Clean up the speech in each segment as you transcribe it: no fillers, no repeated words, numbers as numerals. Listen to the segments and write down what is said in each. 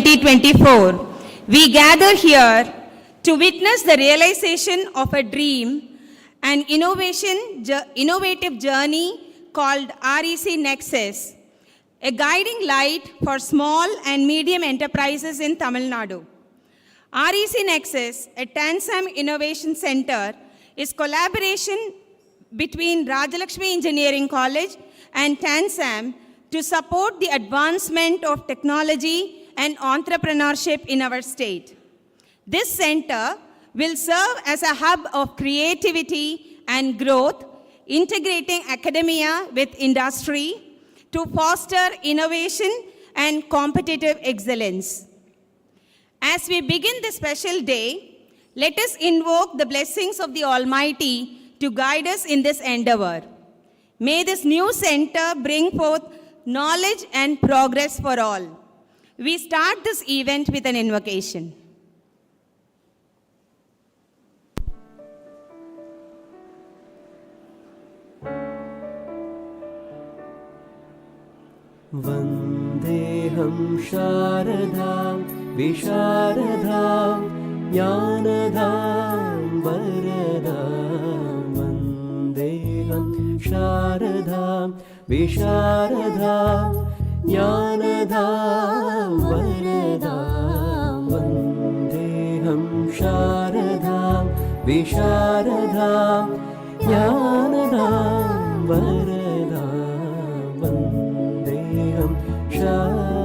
2024. We gather here to witness the realization of a dream, an innovative journey called REC Nexus, a guiding light for small and medium enterprises in Tamil Nadu. REC Nexus, a Tansam Innovation Center, is collaboration between Rajalakshmi Engineering College and Tansam to support the advancement of technology and entrepreneurship in our state. This center will serve as a hub of creativity and growth, integrating academia with industry to foster innovation and competitive excellence. As we begin this special day, let us invoke the blessings of the Almighty to guide us in this endeavor. May this new center bring forth knowledge and progress for all. We start this event with an invocation. Vandeham Sharadam Visharadam Jnanadam Varadam Vandeham Sharadam Visharadam Jnanadam Varadam Vandeham Sharadam Visharadam Jnanadam Varadam Vandeham Sharadam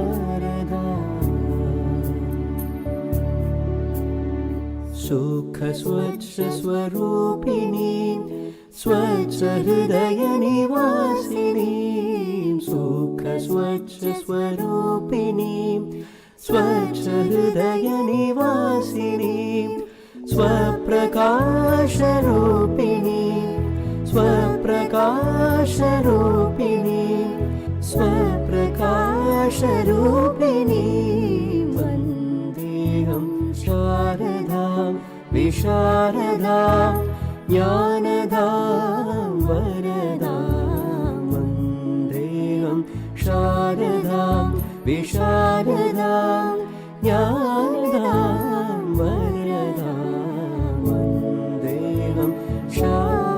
Sukha Swachha Swarupini Swachha Hridaya Nivasini Sukha Swachha Swarupini Swachha Hridaya Nivasini Swaprakasha Rupini Swaprakasha Rupini Swaprakasha Rupini Vandeham Sharadam Visharadam Jnanadam Varadam Vandeham Sharadam Visharadam Jnanadam Varadam Vandeham Sharadam.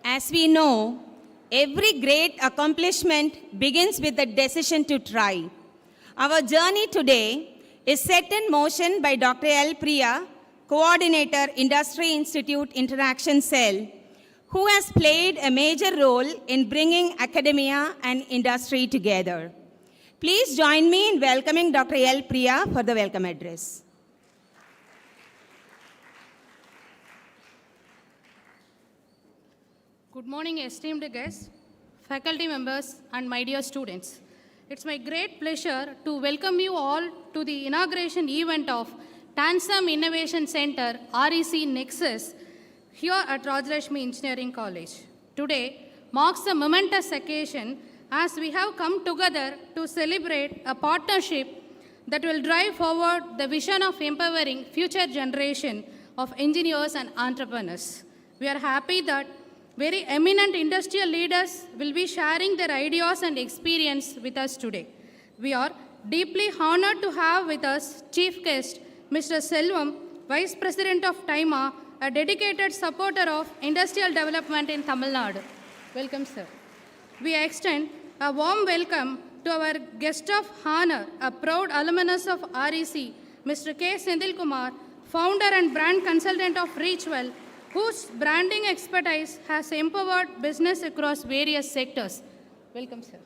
As we know, every great accomplishment begins with the decision to try. Our journey today is set in motion by Dr. L. Priya, Coordinator, Industry Institute Interaction Cell, who has played a major role in bringing academia and industry together. Please join me in welcoming Dr. L. Priya for the welcome address. Good morning, esteemed guests, faculty members, and my dear students. It's my great pleasure to welcome you all to the inauguration event of Tansam Innovation Center, REC Nexus, here at Rajalakshmi Engineering College. Today marks a momentous occasion as we have come together to celebrate a partnership that will drive forward the vision of empowering future generation of engineers and entrepreneurs. We are happy that very eminent industrial leaders will be sharing their ideas and experience with us today. We are deeply honored to have with us Chief Guest, Mr. Selvam, Vice President of TIMA, a dedicated supporter of industrial development in Tamil Nadu. Welcome, sir. We extend a warm welcome to our guest of honor, a proud alumnus of REC, Mr. K. Sendil Kumar, founder and brand consultant of Reachwell, whose branding expertise has empowered business across various sectors. Welcome, sir.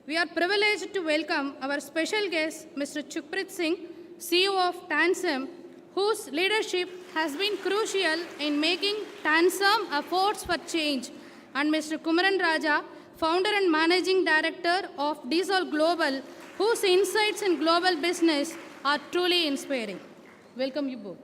We are privileged to welcome our special guest, Mr. Chukprit Singh, CEO of Tansam, whose leadership has been crucial in making Tansam a force for change, and Mr. Kumaran Raja, founder and managing director of Diesel Global, whose insights in global business are truly inspiring. Welcome you both.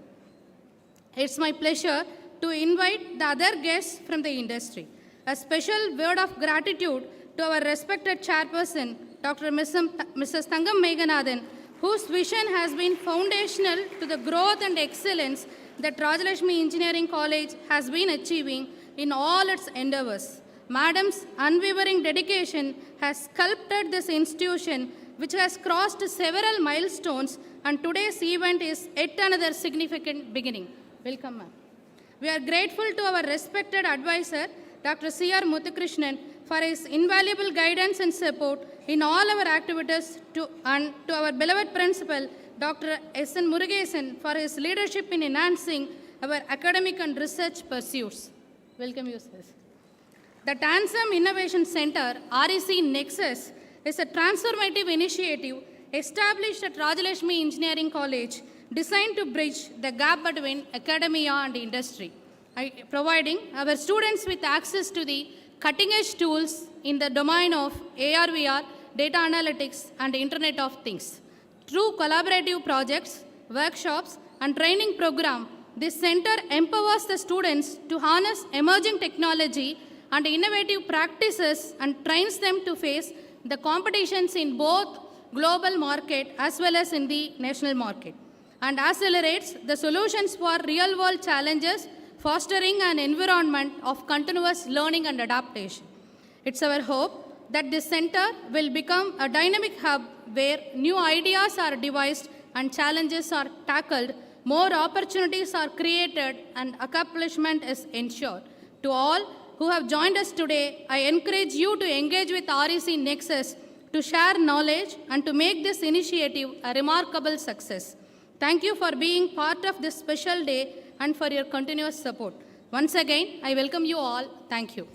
It's my pleasure to invite the other guests from the industry. A special word of gratitude to our respected chairperson, Dr. Mrs. Tansam, whose vision has been foundational to the growth and excellence that Rajalakshmi Engineering College has been achieving in all its endeavors. Madam's unwavering dedication has sculpted this institution, which has crossed several milestones, and today's event is yet another significant beginning. Welcome, ma'am. We are grateful to our respected advisor, Dr. C.R. Muthukrishnan, for his invaluable guidance and support in all our activities, and to our beloved principal, Dr. S.N. Murugesan, for his leadership in enhancing our academic and research pursuits. Welcome you, sir. The Tansam Innovation Center, REC Nexus, is a transformative initiative established at Rajalakshmi Engineering College designed to bridge the gap between academia and industry, providing our students with access to the cutting-edge tools in the domain of AR/VR, data analytics, and Internet of Things. Through collaborative projects, workshops, and training program, this center empowers the students to harness emerging technology and innovative practices and trains them to face the competitions in both global market as well as in the national market, and accelerates the solutions for real-world challenges, fostering an environment of continuous learning and adaptation. It's our hope that this center will become a dynamic hub where new ideas are devised and challenges are tackled, more opportunities are created, and accomplishment is ensured. To all who have joined us today, I encourage you to engage with REC Nexus to share knowledge and to make this initiative a remarkable success. Thank you for being part of this special day and for your continuous support. Once again, I welcome you all. Thank you.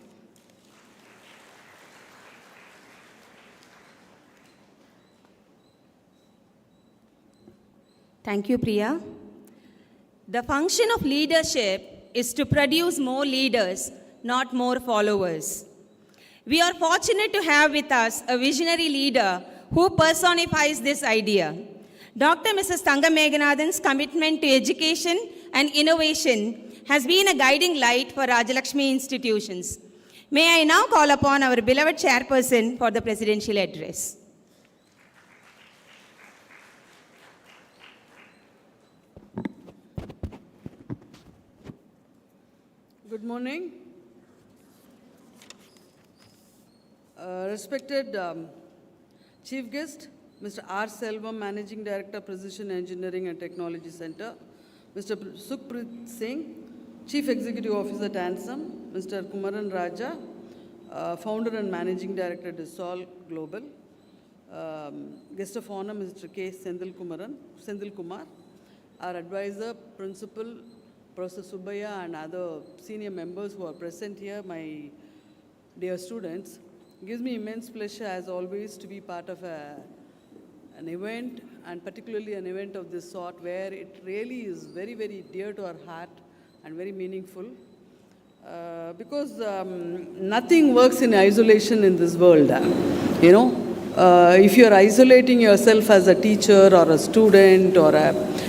Thank you, Priya. The function of leadership is to produce more leaders, not more followers. We are fortunate to have with us a visionary leader who personifies this idea. Dr. Mrs. Tansam commitment to education and innovation has been a guiding light for Rajalakshmi institutions. May I now call upon our beloved chairperson for the presidential address. Good morning. Respected Chief Guest, Mr. R. Selvam, Managing Director, Precision Engineering and Technology Center, Mr. Sukhpreet Singh, Chief Executive Officer, Tansam, Mr. Kumaran Raja, Founder and Managing Director, Dissolve Global, Guest of Honor, Mr. K. Senthil Kumar, our advisor, Principal, Professor Subbaya, and other senior members who are present here, my dear students. It gives me immense pleasure, as always, to be part of an event, and particularly an event of this sort, where it really is very, very dear to our heart and very meaningful. Because nothing works in isolation in this world. If you're isolating yourself as a teacher or a student,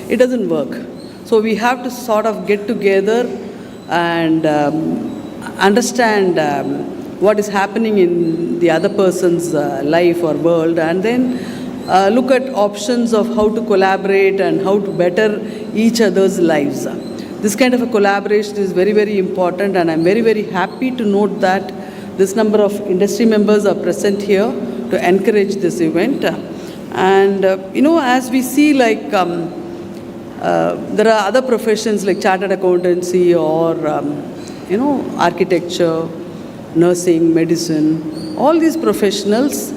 it doesn't work. So we have to sort of get together and understand what is happening in the other person's life or world, and then look at options of how to collaborate and how to better each other's lives. This kind of a collaboration is very, very important, and I'm very, very happy to note that this number of industry members are present here to encourage this event. And, as we see, like, there are other professions like chartered accountancy or, architecture, nursing, medicine, all these professionals,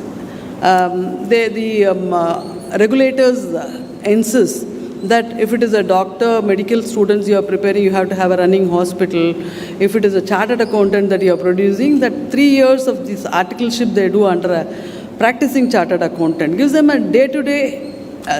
the regulators insist that if it is a doctor, medical students you are preparing, you have to have a running hospital. If it is a chartered accountant that you are producing, that 3 years of this articleship they do under a practicing chartered accountant gives them a day-to-day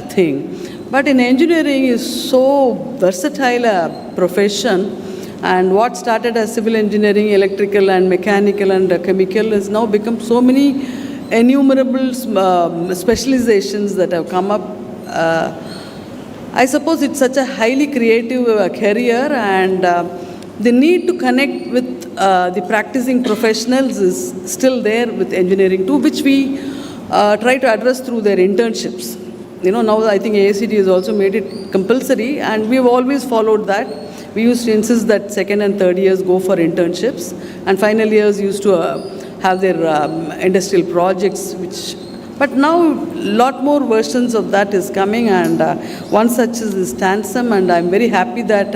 thing. But in engineering is so versatile a profession, and what started as civil engineering, electrical and mechanical and chemical has now become so many innumerable specializations that have come up. I suppose it's such a highly creative career, and the need to connect with the practicing professionals is still there with engineering too, which we try to address through their internships. Now I think AICT has also made it compulsory, and we've always followed that. We used to insist that second and third years go for internships, and final years used to have their industrial projects, but now a lot more versions of that is coming, and one such is Tansam, and I'm very happy that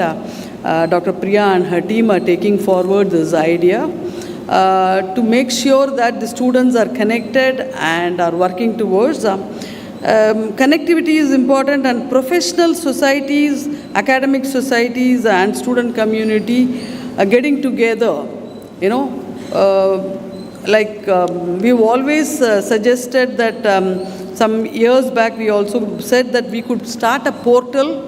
Dr. Priya and her team are taking forward this idea to make sure that the students are connected and are working towards. Connectivity is important, and professional societies, academic societies, and student community are getting together. We've always suggested that some years back we also said that we could start a portal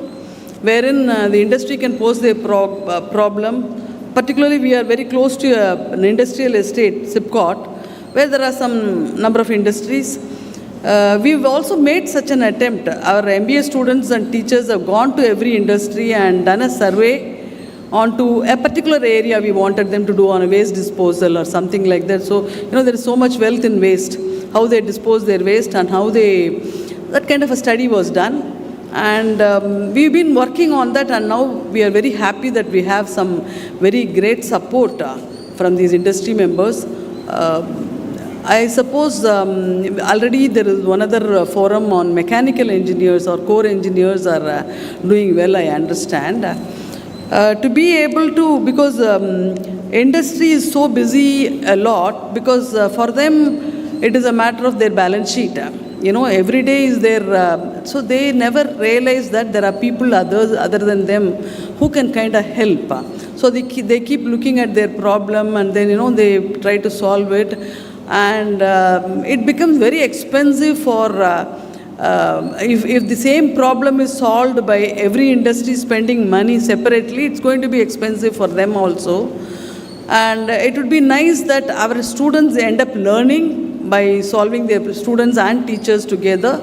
wherein the industry can post their problem. Particularly, we are very close to an industrial estate, SIPCOT, where there are some number of industries. We've also made such an attempt. Our MBA students and teachers have gone to every industry and done a survey onto a particular area we wanted them to do on a waste disposal or something like that. So, there is so much wealth in waste, how they dispose their waste and that kind of a study was done. And we've been working on that, and now we are very happy that we have some very great support from these industry members. I suppose already there is one other forum on mechanical engineers or core engineers are doing well, I understand. To be able to, because industry is so busy a lot, because for them it is a matter of their balance sheet. Every day is their, so they never realize that there are people other than them who can kind of help. So they keep looking at their problem, and then, they try to solve it. And it becomes very expensive for, if the same problem is solved by every industry spending money separately, it's going to be expensive for them also. And it would be nice that our students end up learning by solving their students and teachers together.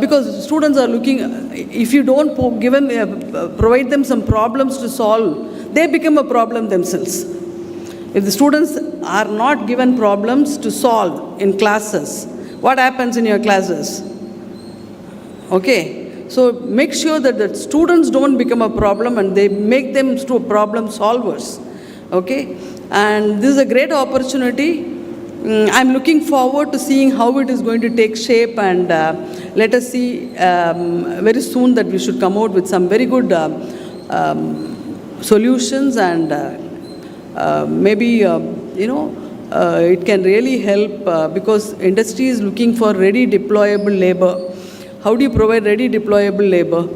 Because students are looking, if you don't provide them some problems to solve, they become a problem themselves. If the students are not given problems to solve in classes, what happens in your classes? Okay, so make sure that the students don't become a problem and they make them to problem solvers. Okay, and this is a great opportunity. I'm looking forward to seeing how it is going to take shape, and let us see very soon that we should come out with some very good solutions, and maybe it can really help because industry is looking for ready deployable labor. How do you provide ready deployable labor?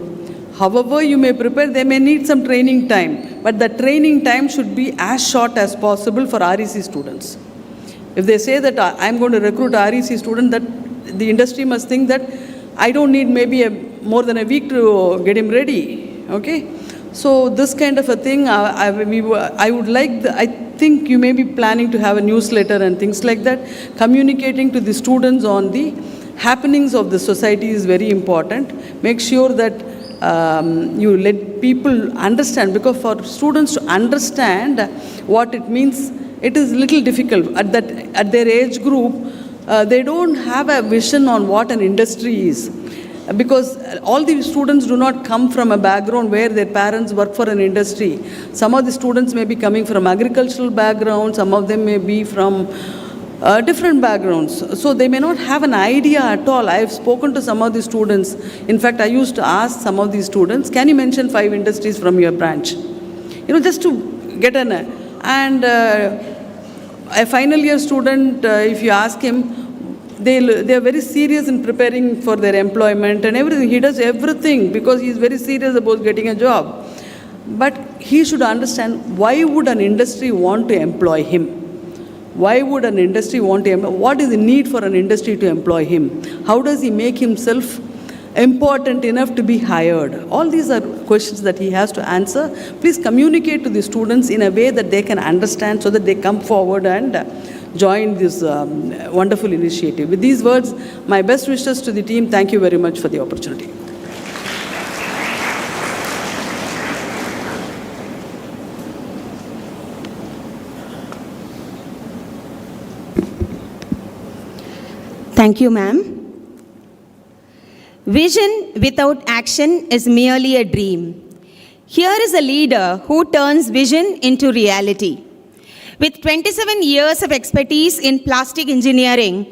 However you may prepare, they may need some training time, but the training time should be as short as possible for REC students. If they say that I'm going to recruit a REC student, that the industry must think that I don't need maybe more than a week to get him ready. Okay, so this kind of a thing, I would like. I think you may be planning to have a newsletter and things like that. Communicating to the students on the happenings of the society is very important. Make sure that you let people understand, because for students to understand what it means, it is little difficult. At their age group, they don't have a vision on what an industry is, because all the students do not come from a background where their parents work for an industry. Some of the students may be coming from agricultural backgrounds, some of them may be from different backgrounds, so they may not have an idea at all. I have spoken to some of the students. In fact, I used to ask some of these students, can you mention 5 industries from your branch? Just to get an, and a final year student, if you ask him, they are very serious in preparing for their employment and everything. He does everything because he is very serious about getting a job. But he should understand, why would an industry want to employ him? Why would an industry want to employ? What is the need for an industry to employ him? How does he make himself important enough to be hired? All these are questions that he has to answer. Please communicate to the students in a way that they can understand, so that they come forward and join this wonderful initiative. With these words, my best wishes to the team. Thank you very much for the opportunity. Thank you, ma'am. Vision without action is merely a dream. Here is a leader who turns vision into reality. With 27 years of expertise in plastic engineering,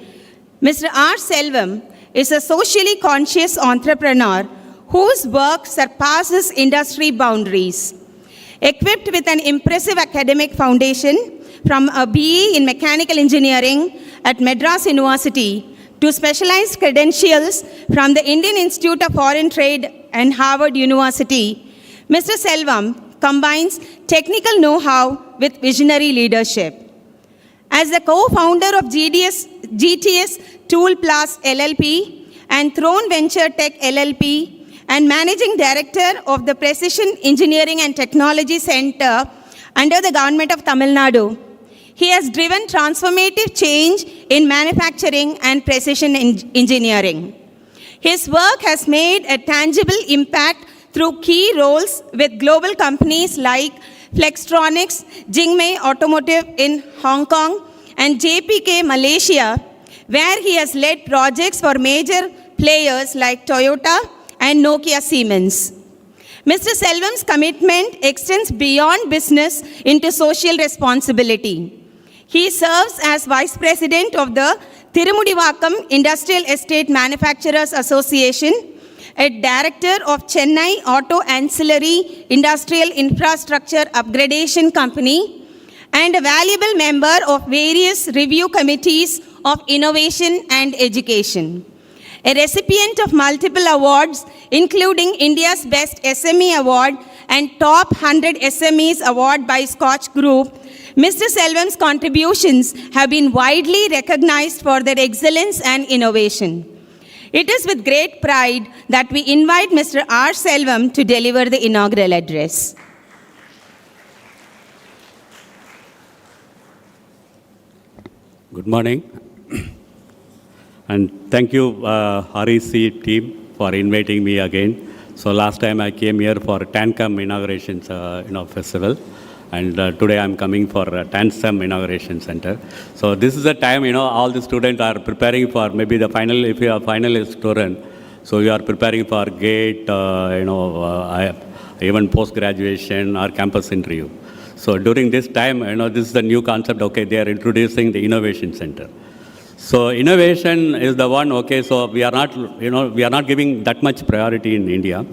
Mr. R. Selvam is a socially conscious entrepreneur whose work surpasses industry boundaries. Equipped with an impressive academic foundation from a BE in mechanical engineering at Madras University to specialized credentials from the Indian Institute of Foreign Trade and Harvard University, Mr. Selvam combines technical know-how with visionary leadership. As the co-founder of GTS Tool Plus LLP and Throne Venture Tech LLP and managing director of the Precision Engineering and Technology Center under the government of Tamil Nadu, he has driven transformative change in manufacturing and precision engineering. His work has made a tangible impact through key roles with global companies like Flextronics, Jingmei Automotive in Hong Kong, and JPK Malaysia, where he has led projects for major players like Toyota and Nokia Siemens. Mr. Selvam's commitment extends beyond business into social responsibility. He serves as Vice President of the Tirumudivakkam Industrial Estate Manufacturers Association, a Director of Chennai Auto Ancillary Industrial Infrastructure Upgradation Company, and a valuable member of various review committees of innovation and education. A recipient of multiple awards, including India's Best SME Award and Top 100 SMEs Award by Scotch Group, Mr. Selvam's contributions have been widely recognized for their excellence and innovation. It is with great pride that we invite Mr. R. Selvam to deliver the inaugural address. Good morning. And thank you, REC team, for inviting me again. So last time I came here for Tansam Inauguration festival. And today I'm coming for Tansam Inauguration Center. So this is the time, all the students are preparing for maybe the final, if you are finalist student, so you are preparing for GATE, even post-graduation or campus interview. So during this time, this is the new concept, okay, they are introducing the Innovation Center. So innovation is the one, okay, so we are not, we are not giving that much priority in India.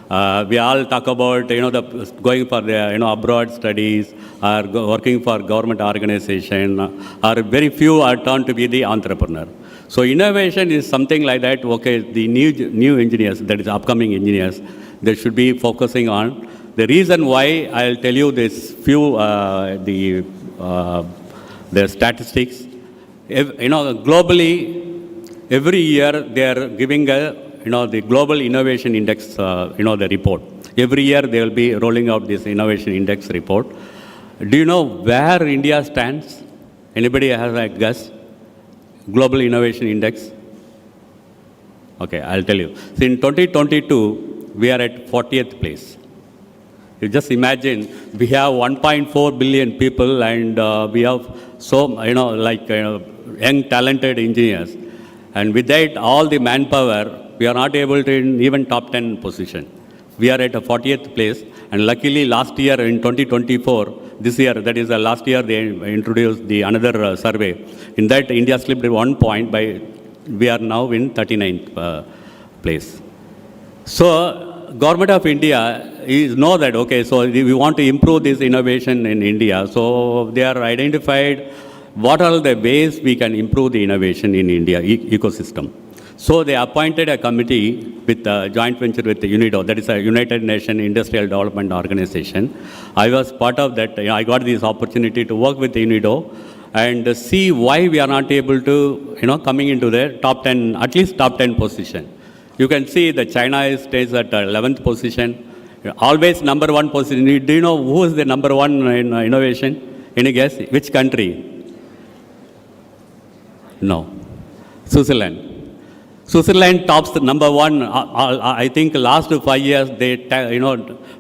We all talk about, going for the, abroad studies or working for government organization, or very few are turned to be the entrepreneur. So innovation is something like that, okay, the new engineers, that is upcoming engineers, they should be focusing on. The reason why, I'll tell you this few, the statistics. Globally, every year they are giving a, the Global Innovation Index, the report. Every year they will be rolling out this Innovation Index report. Do you know where India stands? Anybody has a guess? Global Innovation Index? Okay, I'll tell you. So in 2022, we are at 40th place. You just imagine, we have 1.4 billion people and we have so, young talented engineers. And with that, all the manpower, we are not able to even top 10 position. We are at a 40th place, and luckily last year in 2024, this year, that is the last year they introduced the another survey. In that, India slipped 1 point by, we are now in 39th place. So, Government of India is know that, okay, so we want to improve this innovation in India. So, they are identified what are the ways we can improve the innovation in India ecosystem. So they appointed a committee with a joint venture with the UNIDO, that is a United Nations Industrial Development Organization. I was part of that. I got this opportunity to work with the UNIDO and see why we are not able to, coming into the top 10, at least top 10 position. You can see that China stays at 11th position, always number 1 position. Do you know who is the number 1 in innovation? Any guess? Which country? No. Switzerland. Switzerland tops the number 1. I think last 5 years they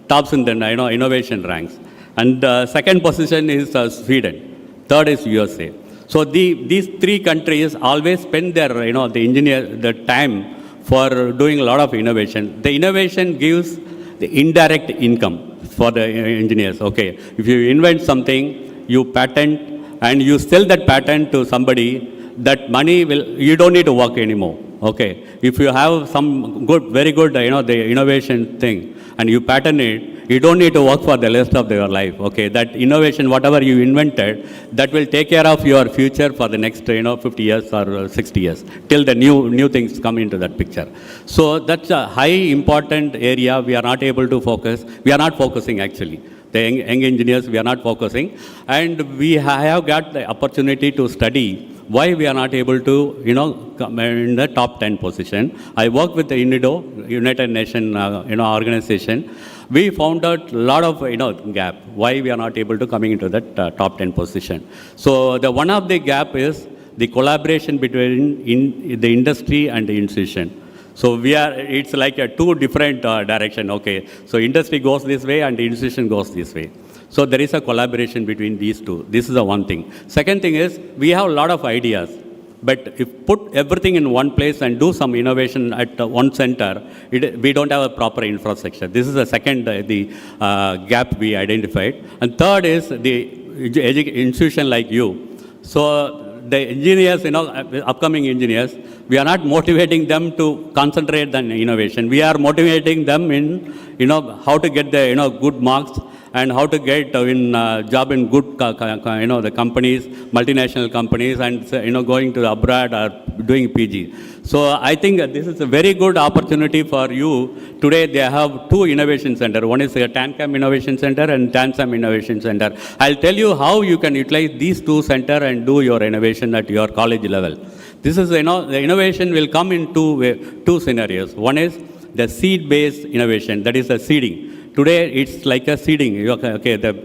tops in the innovation ranks. And second position is Sweden. Third is USA. So these three countries always spend their, the time for doing a lot of innovation. The innovation gives the indirect income for the engineers. Okay, if you invent something, you patent and you sell that patent to somebody, that money you don't need to work anymore. Okay, if you have some very good, the innovation thing, and you patent it, you don't need to work for the rest of your life. Okay, that innovation, whatever you invented, that will take care of your future for the next, 50 years or 60 years, till the new things come into that picture. So that's a high important area we are not able to focus. We are not focusing actually. The young engineers, we are not focusing, and we have got the opportunity to study why we are not able to, come in the top 10 position. I work with the UNIDO, United Nations, organization. We found out a lot of, gap, why we are not able to coming into that top 10 position. So the one of the gap is the collaboration between the industry and the institution. So it's like a two different direction. Okay, so industry goes this way and the institution goes this way. So there is a collaboration between these two. This is the one thing. Second thing is, we have a lot of ideas, but if put everything in one place and do some innovation at one center, we don't have a proper infrastructure. This is the second gap we identified. And third is the institution like you. So the engineers, upcoming engineers, we are not motivating them to concentrate on innovation. We are motivating them in, how to get the, good marks and how to get job in good, the companies, multinational companies, and, going to abroad or doing PG. So I think this is a very good opportunity for you. Today they have two innovation centers. One is a Tansam Innovation Center and Tansam Innovation Center. I'll tell you how you can utilize these two centers and do your innovation at your college level. This is, the innovation will come in two scenarios. One is the seed-based innovation, that is the seeding. Today, it's like a seeding. Okay, the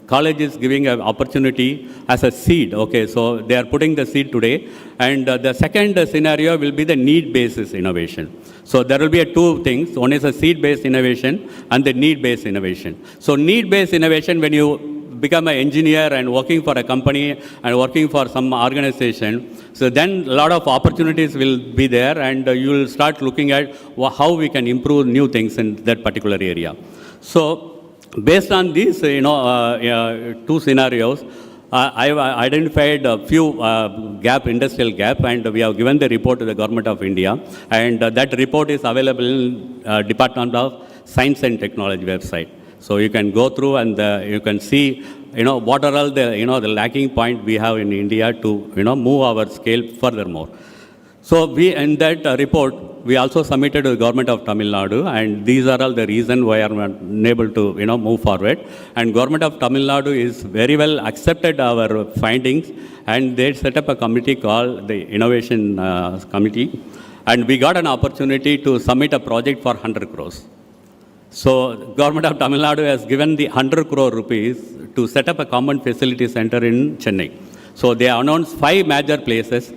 college is giving an opportunity as a seed. Okay, so they are putting the seed today. And the second scenario will be the need-based innovation. So there will be two things. One is a seed-based innovation and the need-based innovation. So need-based innovation, when you become an engineer and working for a company and working for some organization, so then a lot of opportunities will be there, and you will start looking at how we can improve new things in that particular area. So based on these, two scenarios, I have identified a few industrial gap, and we have given the report to the Government of India, and that report is available in Department of Science and Technology website. So you can go through and you can see, what are all the, the lacking point we have in India to, move our scale furthermore. So in that report, we also submitted to the Government of Tamil Nadu, and these are all the reasons why I'm not able to, move forward. And Government of Tamil Nadu is very well accepted our findings, and they set up a committee called the Innovation Committee, and we got an opportunity to submit a project for 100 crores. So Government of Tamil Nadu has given the 100 crore rupees to set up a common facility center in Chennai. So they announced 5 major places,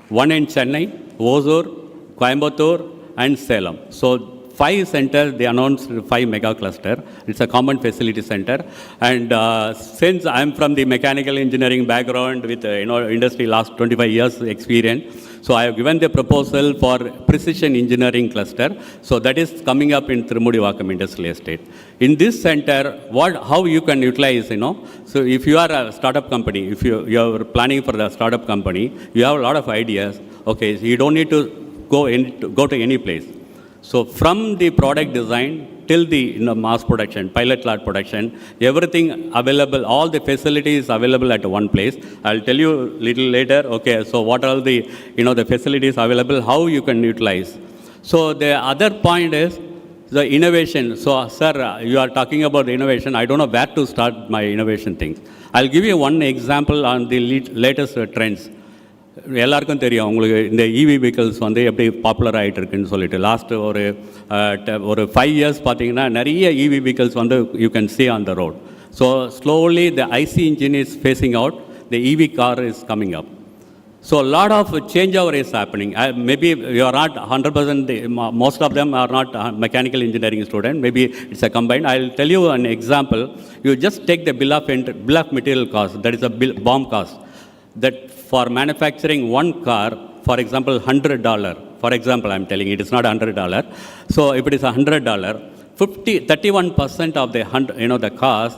one in Chennai, Hosur, Coimbatore, and Salem. So 5 centers, they announced 5 mega cluster. It's a common facility center. And since I'm from the mechanical engineering background with industry last 25 years experience, so I have given the proposal for precision engineering cluster. So that is coming up in Tirumudivakam Industrial Estate. In this center, how you can utilize, so if you are a startup company, if you are planning for the startup company, you have a lot of ideas. Okay, so you don't need to go to any place. So from the product design till the mass production, pilot lot production, everything available, all the facilities available at one place. I'll tell you little later, okay, so what are the, the facilities available, how you can utilize. So the other point is the innovation. So sir, you are talking about the innovation. I don't know where to start my innovation things. I'll give you one example on the latest trends. எல்லாருக்கும் தெரியும் உங்களுக்கு இந்த இவி vehicles எப்படி popular ஆகிட்டு இருக்குன்னு சொல்லிட்டு last ஒரு 5 years பார்த்தீங்கன்னா நிறைய EV vehicles you can see on the road. So slowly the IC engine is phasing out, the EV car is coming up. So a lot of changeover is happening. Maybe you are not 100%, most of them are not mechanical engineering student, maybe it's a combined. I'll tell you an example. You just take the bill of material cost, that is a BOM cost. that for manufacturing one car, for example, $100, for example, I'm telling you, it is not $100. So if it is $100, 31% of the cost,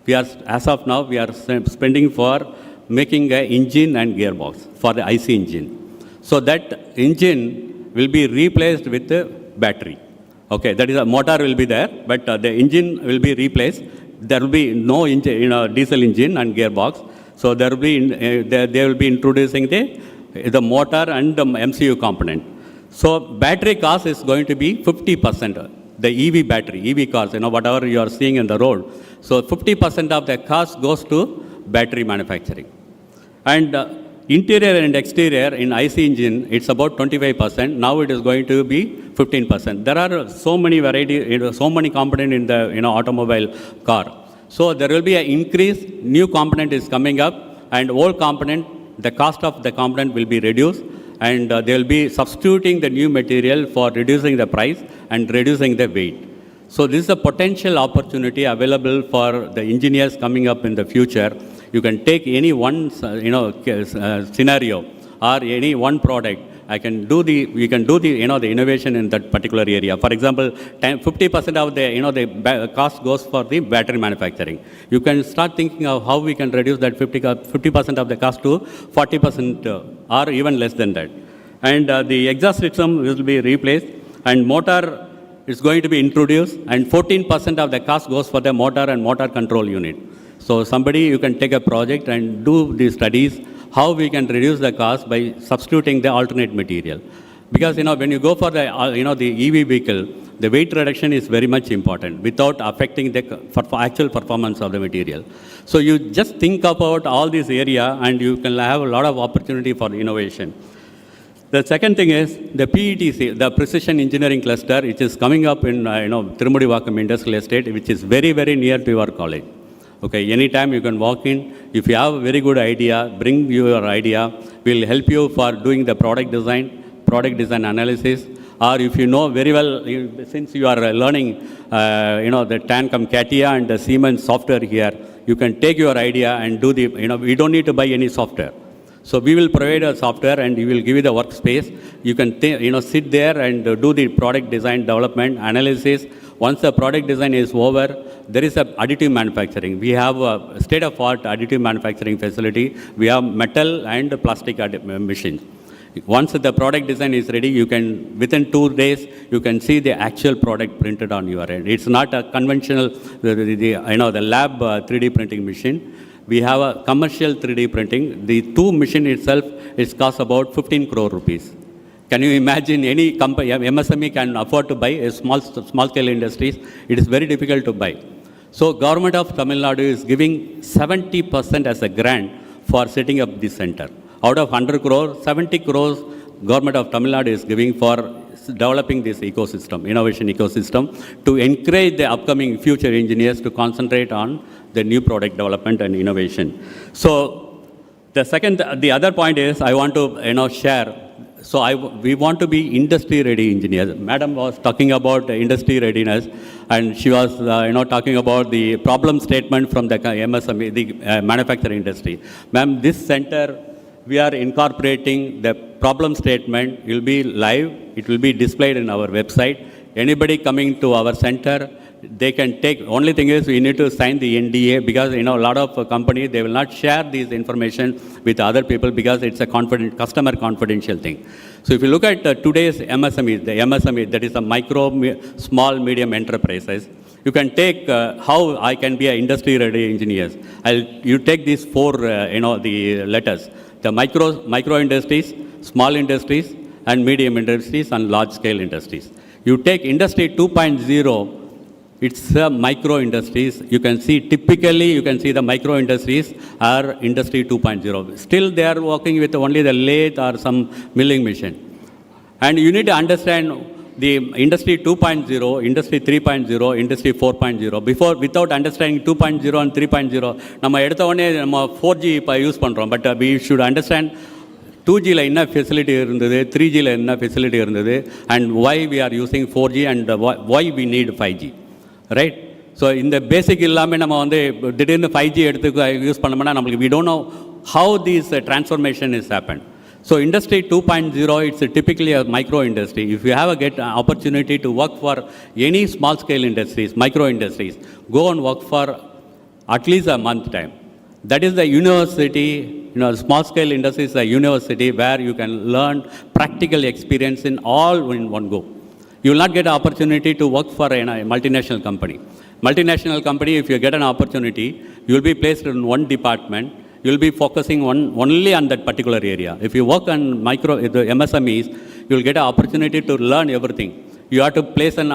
we are, as of now, we are spending for making an engine and gearbox for the IC engine. So that engine will be replaced with the battery. Okay, that is a motor will be there, but the engine will be replaced. There will be no engine, diesel engine and gearbox. So there will be they will be introducing the motor and the MCU component. So battery cost is going to be 50%. The EV battery, EV cars, whatever you are seeing in the road. So 50% of the cost goes to battery manufacturing. And interior and exterior in IC engine, it's about 25%. Now it is going to be 15%. There are so many so many components in the automobile car. So there will be an increase. New component is coming up, and old component, the cost of the component will be reduced, and they will be substituting the new material for reducing the price and reducing the weight. So this is a potential opportunity available for the engineers coming up in the future. You can take any one scenario or any one product. We can do the the innovation in that particular area. For example, 50% of the cost goes for the battery manufacturing. You can start thinking of how we can reduce that 50% of the cost to 40% or even less than that. And the exhaust system will be replaced, and motor is going to be introduced, and 14% of the cost goes for the motor and motor control unit. So somebody, you can take a project and do the studies how we can reduce the cost by substituting the alternate material. Because when you go for the the EV vehicle, the weight reduction is very much important without affecting the actual performance of the material. So you just think about all this area, and you can have a lot of opportunity for innovation. The second thing is the PETC, the Precision Engineering Cluster, which is coming up in Tirumudivakam Industrial Estate, which is very, very near to your college. Okay, anytime you can walk in. If you have a very good idea, bring your idea. We'll help you for doing the product design analysis. Or if you know very well, since you are learning, the Tansam, CATIA and the Siemens software here, you can take your idea and do the, we don't need to buy any software. So we will provide a software, and we will give you the workspace. You can sit there and do the product design development analysis. Once the product design is over, there is a additive manufacturing. We have a state-of-art additive manufacturing facility. We have metal and plastic machines. Once the product design is ready, you can, within 2 days, you can see the actual product printed on your end. It's not a conventional, the lab 3D printing machine. We have a commercial 3D printing. The 2 machine itself is cost about 15 crore rupees. Can you imagine any company, MSME can afford to buy a small scale industries? It is very difficult to buy. So government of Tamil Nadu is giving 70% as a grant for setting up this center. Out of 100 crore, 70 crores government of Tamil Nadu is giving for developing this ecosystem, innovation ecosystem, to encourage the upcoming future engineers to concentrate on the new product development and innovation. So the other point is I want to share. So we want to be industry-ready engineers. Madam was talking about industry readiness, and she was talking about the problem statement from the MSME, the manufacturing industry. Ma'am, this center, we are incorporating the problem statement. It will be live. It will be displayed in our website. Anybody coming to our center, they can take. Only thing is we need to sign the NDA, because a lot of companies, they will not share this information with other people because it's a customer confidential thing. So if you look at today's MSME, the MSME, that is a micro, small, medium enterprises, you can take how I can be an industry ready engineers. You take these 4 the letters: the micro industries, small industries, and medium industries, and large scale industries. You take industry 2.0. It's micro industries. You can see the micro industries are industry 2.0. Still they are working with only the lathe or some milling machine. And you need to understand the industry 2.0, industry 3.0, industry 4.0. Without understanding 2.0 and 3.0, நம்ம எடுத்த உடனே நம்ம 4G இப்போ use பண்ணுறோம். But we should understand 2Gல என்ன facility இருந்தது, 3Gல என்ன facility இருந்தது, and why we are using 4G and why we need 5G. Right? So இந்த பேசிக் இல்லாமல் நம்ம திடீர்னு 5G எடுத்து யூஸ் பண்ணோம்னா நம்மளுக்கு we don't know how this transformation has happened. So industry 2.0, it's typically a micro industry. If you have an opportunity to work for any small scale industries, micro industries, go and work for at least a month time. That is the university, small scale industry is a university where you can learn practical experience in all in one go. You will not get an opportunity to work for a multinational company. Multinational company, if you get an opportunity, you will be placed in one department. You will be focusing only on that particular area. If you work on the MSMEs, you will get an opportunity to learn everything. You have to place an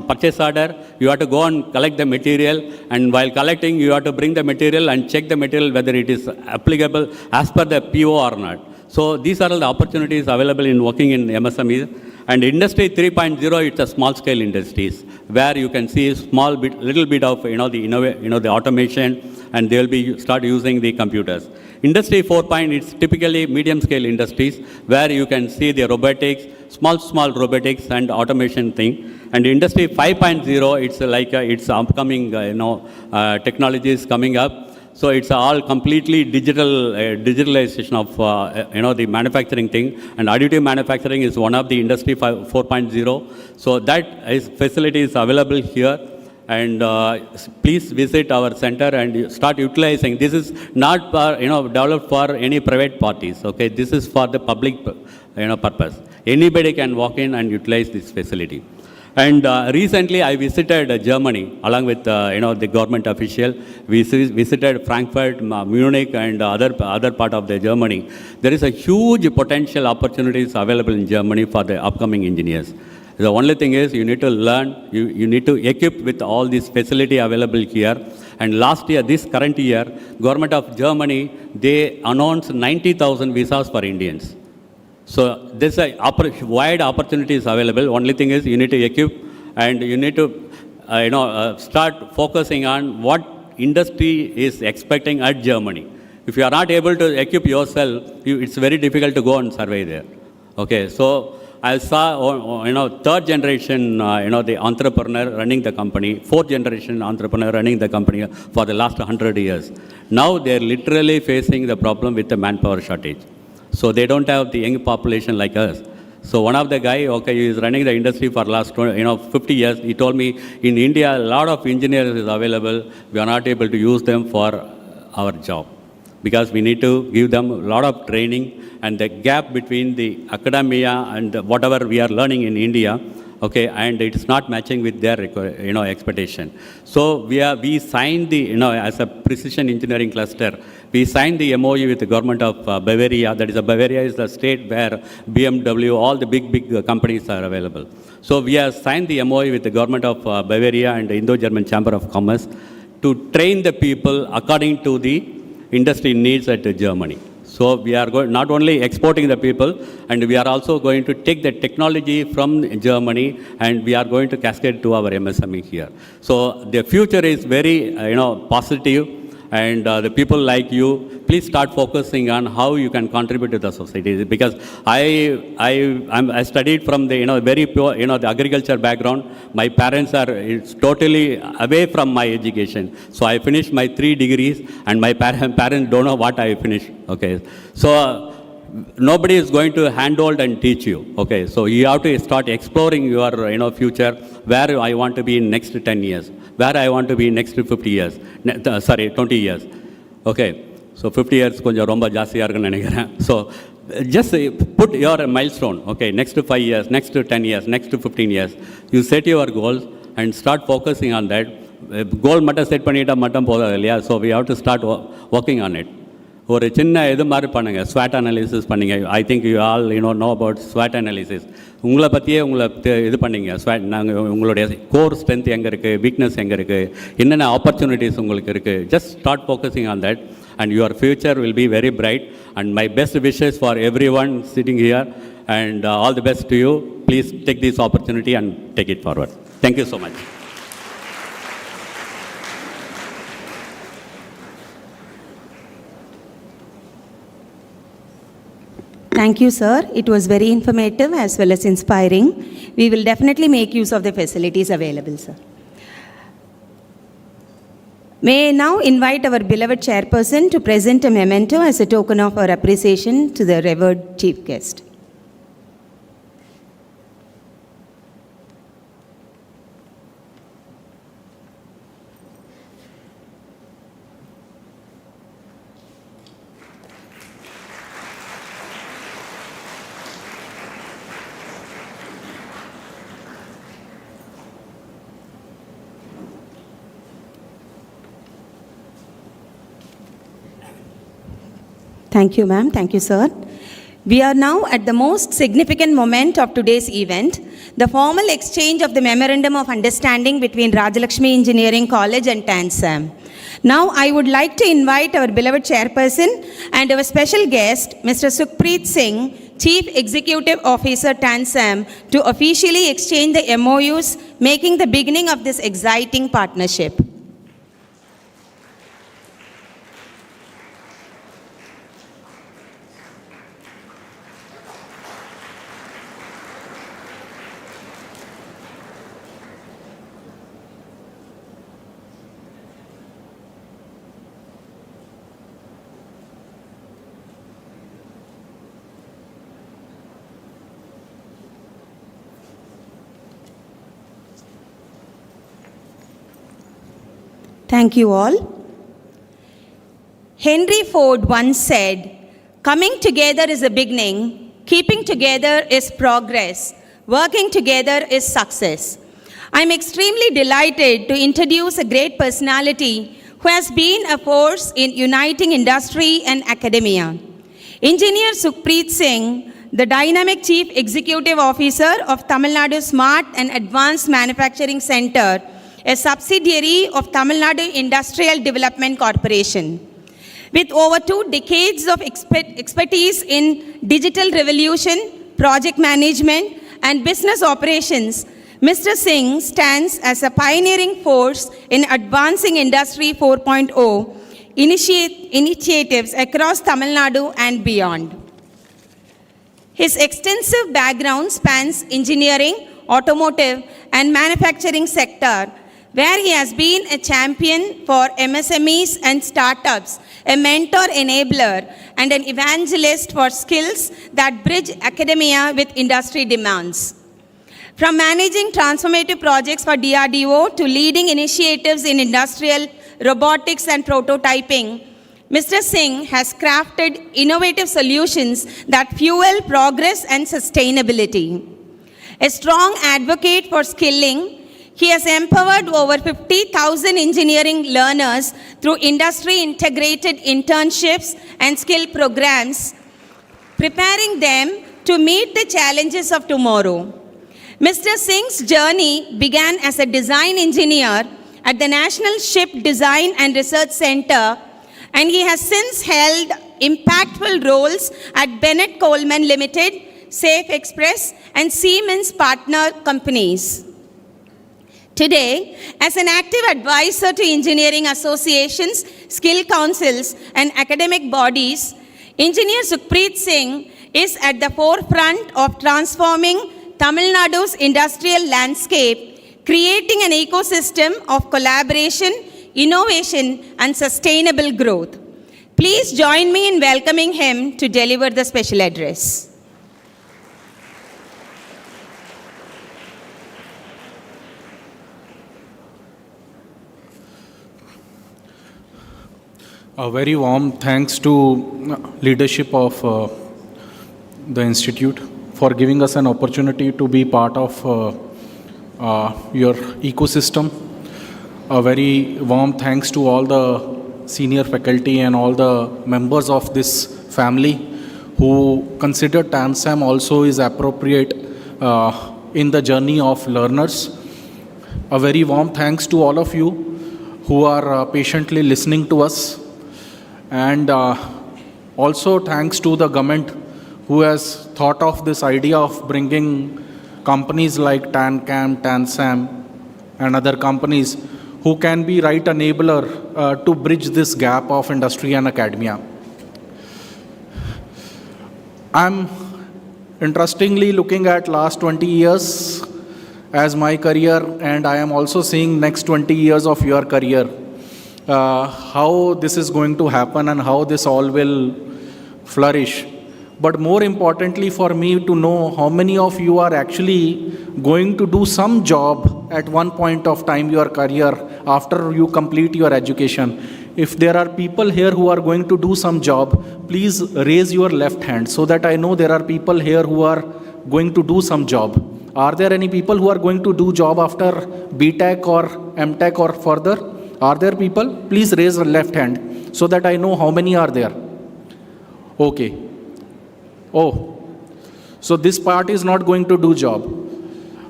purchase order. You have to go and collect the material, and while collecting, you have to bring the material and check the material whether it is applicable as per the PO or not. So these are all the opportunities available in working in MSMEs. And industry 3.0, it's a small scale industries where you can see little bit of the automation, and they will be start using the computers. Industry 4.0, it's typically medium scale industries where you can see the robotics, small robotics and automation thing. And industry 5.0, it's like it's upcoming technologies coming up. So it's all completely digitalization of the manufacturing thing, and additive manufacturing is one of the industry 4.0. So that facility is available here, and please visit our center and start utilizing. This is not developed for any private parties. Okay, this is for the public purpose. Anybody can walk in and utilize this facility. And recently I visited Germany along with the government official. We visited Frankfurt, Munich and other part of the Germany. There is a huge potential opportunities available in Germany for the upcoming engineers. The only thing is you need to learn, you need to equip with all this facility available here. And last year, this current year, government of Germany, they announced 90,000 visas for Indians. So there's a wide opportunities available. Only thing is you need to equip, and you need to start focusing on what industry is expecting at Germany. If you are not able to equip yourself, it's very difficult to go and survey there. Okay, so I saw third generation the entrepreneur running the company, fourth generation entrepreneur running the company for the last 100 years. Now they're literally facing the problem with the manpower shortage. So they don't have the young population like us. So one of the guy, he is running the industry for last 50 years. He told me in India, a lot of engineers is available. We are not able to use them for our job because we need to give them a lot of training, and the gap between the academia and whatever we are learning in India, and it is not matching with their expectation. So we signed the as a precision engineering cluster. We signed the MOU with the government of Bavaria. That is, Bavaria is the state where BMW, all the big companies are available. So we have signed the MOU with the government of Bavaria and the Indo-German Chamber of Commerce to train the people according to the industry needs at Germany. So we are not only exporting the people, and we are also going to take the technology from Germany, and we are going to cascade to our MSME here. So the future is very positive. And the people like you, please start focusing on how you can contribute to the society. Because I studied from the very pure the agriculture background. My parents are totally away from my education. So I finished my 3 degrees, and my parents don't know what I finished. Okay, so nobody is going to handhold and teach you. Okay, so you have to start exploring your future. Where I want to be in next 10 years. Where I want to be next 50 years, 20 years. Okay, so 50 years konja romba jastiya irukku nenikiren. So just put your milestone. Okay, next 5 years, next 10 years, next 15 years. You set your goals and start focusing on that. Goal matta set பண்ணிட்டா மட்டும் போதாது இல்லையா? So we have to start working on it. ஒரு சின்ன இது மாதிரி பண்ணுங்கள், ஸ்வாட் அனாலிசிஸ் பண்ணிங்க. I think you all know about ஸ்வாட் அனாலிசிஸ். உங்களை பற்றியே இது பண்ணிங்க. ஸ்வாட் உங்களுடைய கோர் ஸ்ட்ரென்த் எங்கே இருக்குது, வீக்னஸ் எங்கே இருக்குது, என்னென்ன ஆப்பர்ச்சுனிட்டிஸ் உங்களுக்கு இருக்குது. Just start focusing on that, and your future will be very bright. And my best wishes for everyone sitting here, and all the best to you. Please take this opportunity and take it forward. Thank you so much. Thank you, sir. It was very informative as well as inspiring. We will definitely make use of the facilities available, sir. May I now invite our beloved chairperson to present a memento as a token of our appreciation to the revered chief guest. Thank you, ma'am. Thank you, sir. We are now at the most significant moment of today's event, the formal exchange of the Memorandum of Understanding between Rajalakshmi Engineering College and Tansam. Now, I would like to invite our beloved chairperson and our special guest, Mr. Sukhpreet Singh, Chief Executive Officer, Tansam, to officially exchange the MOUs, making the beginning of this exciting partnership. Thank you all. Henry Ford once said, "Coming together is a beginning, keeping together is progress, working together is success." I'm extremely delighted to introduce a great personality who has been a force in uniting industry and academia. Engineer Sukhpreet Singh, the dynamic Chief Executive Officer of Tamil Nadu Smart and Advanced Manufacturing Center, a subsidiary of Tamil Nadu Industrial Development Corporation. With over 2 decades of expertise in digital revolution, project management, and business operations, Mr. Singh stands as a pioneering force in advancing Industry 4.0 initiatives across Tamil Nadu and beyond. His extensive background spans engineering, automotive, and manufacturing sector, where he has been a champion for MSMEs and startups, a mentor enabler, and an evangelist for skills that bridge academia with industry demands. From managing transformative projects for DRDO to leading initiatives in industrial robotics and prototyping, Mr. Singh has crafted innovative solutions that fuel progress and sustainability. A strong advocate for skilling, he has empowered over 50,000 engineering learners through industry-integrated internships and skill programs, preparing them to meet the challenges of tomorrow. Mr. Singh's journey began as a design engineer at the National Ship Design and Research Center, and he has since held impactful roles at Bennett Coleman Limited, Safe Express, and Siemens partner companies. Today, as an active advisor to engineering associations, skill councils, and academic bodies, Engineer Sukhpreet Singh is at the forefront of transforming Tamil Nadu's industrial landscape, creating an ecosystem of collaboration, innovation, and sustainable growth. Please join me in welcoming him to deliver the special address. A very warm thanks to leadership of the institute for giving us an opportunity to be part of your ecosystem. A very warm thanks to all the senior faculty and all the members of this family who consider Tansam also is appropriate in the journey of learners. A very warm thanks to all of you who are patiently listening to us. And also thanks to the government who has thought of this idea of bringing companies like Tansam and other companies who can be right enabler to bridge this gap of industry and academia. I'm interestingly looking at last 20 years as my career, and I am also seeing next 20 years of your career. how this is going to happen and how this all will flourish. But more importantly for me to know how many of you are actually going to do some job at one point of time, your career, after you complete your education. If there are people here who are going to do some job, please raise your left hand so that I know there are people here who are going to do some job. Are there any people who are going to do job after BTech or MTech or further? Are there people? Please raise the left hand so that I know how many are there. Okay. Oh, so this part is not going to do job.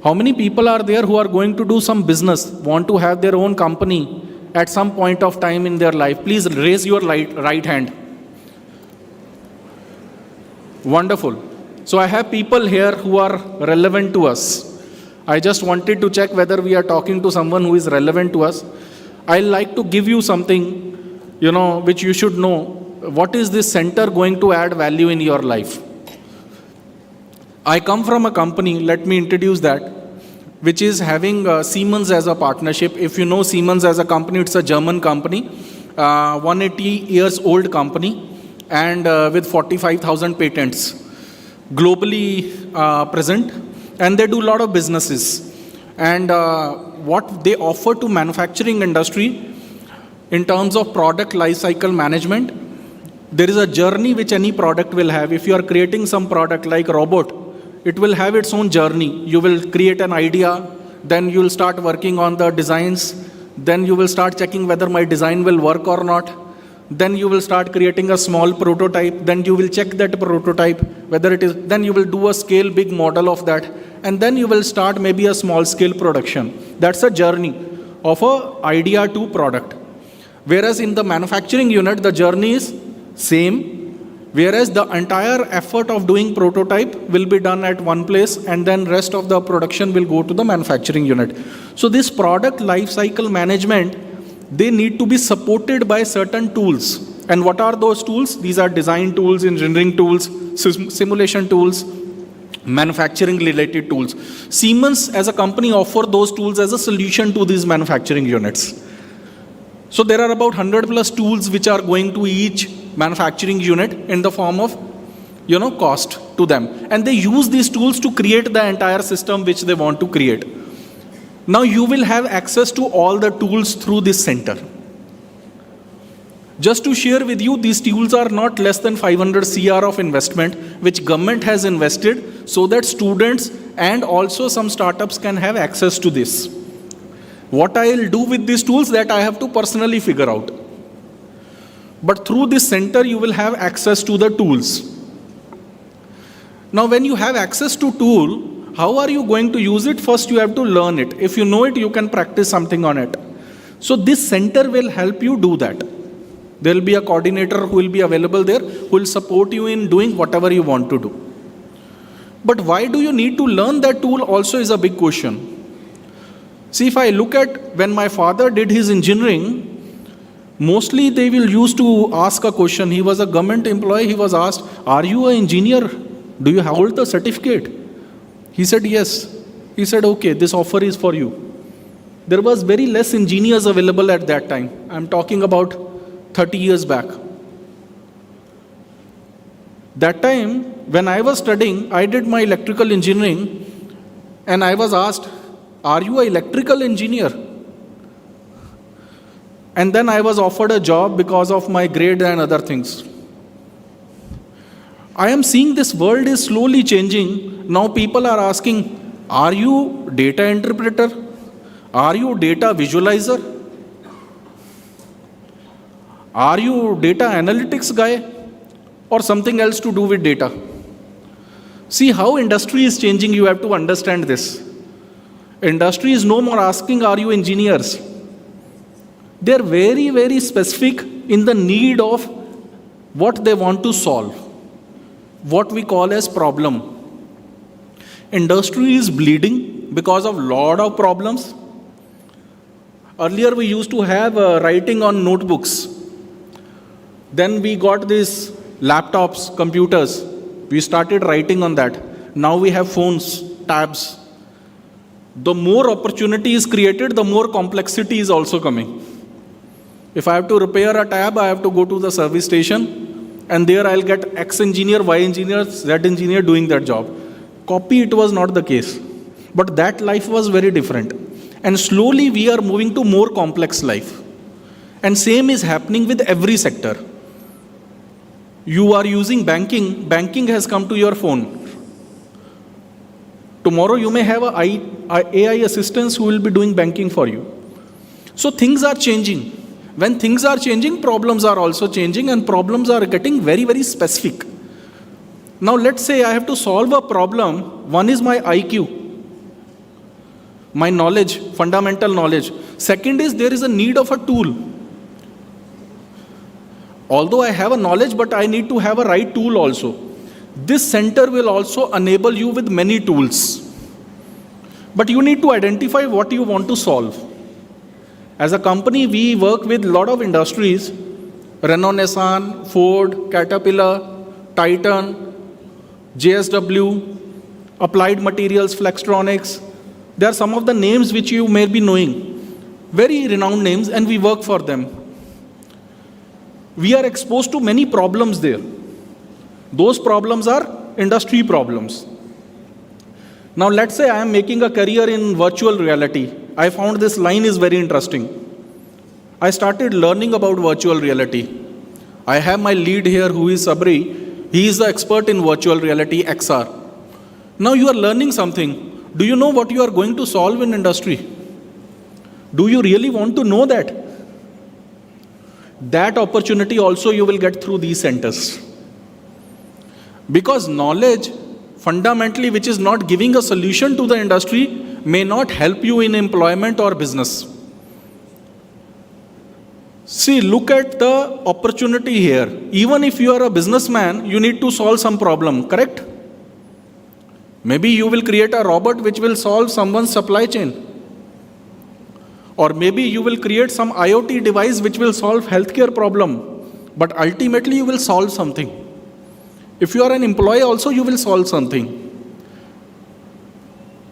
How many people are there who are going to do some business, want to have their own company at some point of time in their life? Please raise your right hand. Wonderful. So I have people here who are relevant to us. I just wanted to check whether we are talking to someone who is relevant to us. I like to give you something, which you should know. What is this center going to add value in your life? I come from a company, let me introduce that, which is having Siemens as a partnership. If you know Siemens as a company, it's a German company, 180 years old company, and with 45,000 patents, globally present, and they do a lot of businesses. And what they offer to manufacturing industry in terms of product lifecycle management, there is a journey which any product will have. If you are creating some product like robot, it will have its own journey. You will create an idea, then you will start working on the designs, then you will start checking whether my design will work or not. Then you will start creating a small prototype, then you will check that prototype, whether it is, then you will do a scale big model of that, and then you will start maybe a small scale production. That's a journey of a idea to product. Whereas in the manufacturing unit, the journey is same, whereas the entire effort of doing prototype will be done at one place, and then rest of the production will go to the manufacturing unit. So this product life cycle management, they need to be supported by certain tools. And what are those tools? These are design tools, engineering tools, simulation tools, manufacturing related tools. Siemens as a company offer those tools as a solution to these manufacturing units. So there are about 100 plus tools which are going to each manufacturing unit in the form of cost to them. And they use these tools to create the entire system which they want to create. Now you will have access to all the tools through this center. Just to share with you, these tools are not less than 500 CR of investment, which government has invested so that students and also some startups can have access to this. What I will do with these tools, that I have to personally figure out. But through this center, you will have access to the tools. Now, when you have access to tool, how are you going to use it? First, you have to learn it. If you know it, you can practice something on it. So this center will help you do that. There will be a coordinator who will be available there, who will support you in doing whatever you want to do. But why do you need to learn that tool also is a big question. See, if I look at when my father did his engineering, mostly they will used to ask a question. He was a government employee. He was asked, are you an engineer? Do you hold the certificate? He said, yes. He said, okay, this offer is for you. There was very less engineers available at that time. I'm talking about 30 years back. That time, when I was studying, I did my electrical engineering, and I was asked, are you an electrical engineer? And then I was offered a job because of my grade and other things. I am seeing this world is slowly changing. Now people are asking, are you data interpreter? Are you data visualizer? Are you data analytics guy? Or something else to do with data? See how industry is changing, you have to understand this. Industry is no more asking, are you engineers? They are very, very specific in the need of what they want to solve, what we call as problem. Industry is bleeding because of lot of problems. Earlier we used to have writing on notebooks. Then we got these laptops, computers. We started writing on that. Now we have phones, tabs. The more opportunity is created, the more complexity is also coming. If I have to repair a tab, I have to go to the service station, and there I'll get X engineer, Y engineer, Z engineer doing that job. Copy, it was not the case. But that life was very different. And slowly we are moving to more complex life. And same is happening with every sector. You are using banking, banking has come to your phone. Tomorrow you may have a AI assistants who will be doing banking for you. So things are changing. When things are changing, problems are also changing, and problems are getting very, very specific. Now let's say I have to solve a problem. One is my IQ, my knowledge, fundamental knowledge. Second is there is a need of a tool. Although I have a knowledge, but I need to have a right tool also. This center will also enable you with many tools. But you need to identify what you want to solve. As a company, we work with a lot of industries: Renault, Nissan, Ford, Caterpillar, Titan, JSW, Applied Materials, Flextronics. They are some of the names which you may be knowing. Very renowned names, and we work for them. We are exposed to many problems there. Those problems are industry problems. Now let's say I am making a career in virtual reality. I found this line is very interesting. I started learning about virtual reality. I have my lead here who is Sabri. He is the expert in virtual reality XR. Now you are learning something. Do you know what you are going to solve in industry? Do you really want to know that? That opportunity also you will get through these centers. Because knowledge, fundamentally, which is not giving a solution to the industry, may not help you in employment or business. See, look at the opportunity here. Even if you are a businessman, you need to solve some problem, correct? Maybe you will create a robot which will solve someone's supply chain. Or maybe you will create some IoT device which will solve healthcare problem. But ultimately you will solve something. If you are an employee also, you will solve something.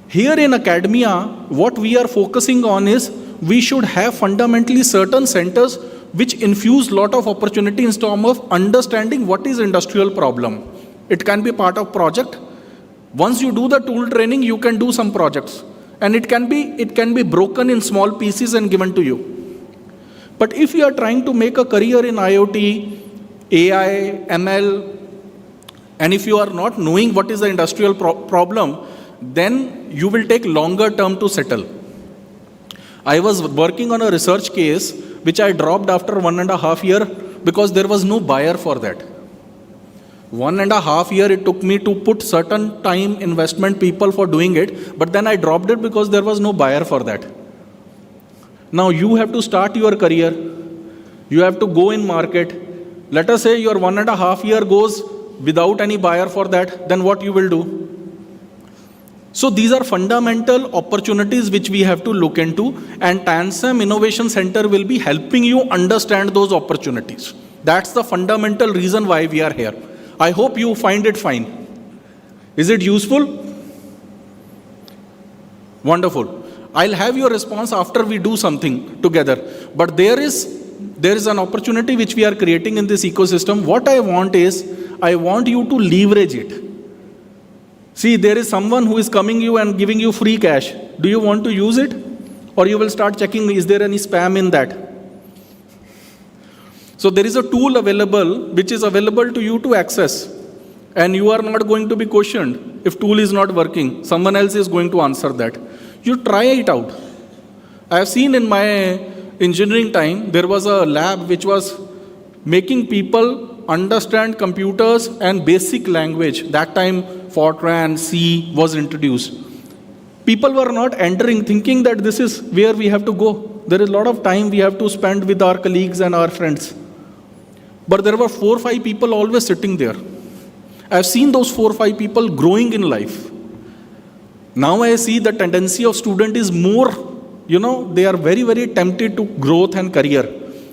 Here in academia, what we are focusing on is we should have fundamentally certain centers which infuse lot of opportunity in terms of understanding what is industrial problem. It can be part of project. Once you do the tool training, you can do some projects. And it can be broken in small pieces and given to you. But if you are trying to make a career in IoT, AI, ML, and if you are not knowing what is the industrial problem, then you will take longer term to settle. I was working on a research case which I dropped after 1.5 years because there was no buyer for that. 1.5 years it took me to put certain time investment people for doing it, but then I dropped it because there was no buyer for that. Now you have to start your career. You have to go in market. Let us say your 1.5 years goes without any buyer for that, then what you will do? So these are fundamental opportunities which we have to look into, and Tansam Innovation Center will be helping you understand those opportunities. That's the fundamental reason why we are here. I hope you find it fine. Is it useful? Wonderful. I'll have your response after we do something together. But there is an opportunity which we are creating in this ecosystem. What I want is, I want you to leverage it. See, there is someone who is coming you and giving you free cash. Do you want to use it? Or you will start checking, is there any spam in that? So there is a tool available which is available to you to access. And you are not going to be questioned if tool is not working. Someone else is going to answer that. You try it out. I have seen in my engineering time, there was a lab which was making people understand computers and basic language. That time Fortran, C was introduced. People were not entering thinking that this is where we have to go. There is a lot of time we have to spend with our colleagues and our friends. But there were 4 or 5 people always sitting there. I have seen those 4 or 5 people growing in life. Now I see the tendency of student is more, they are very, very tempted to growth and career.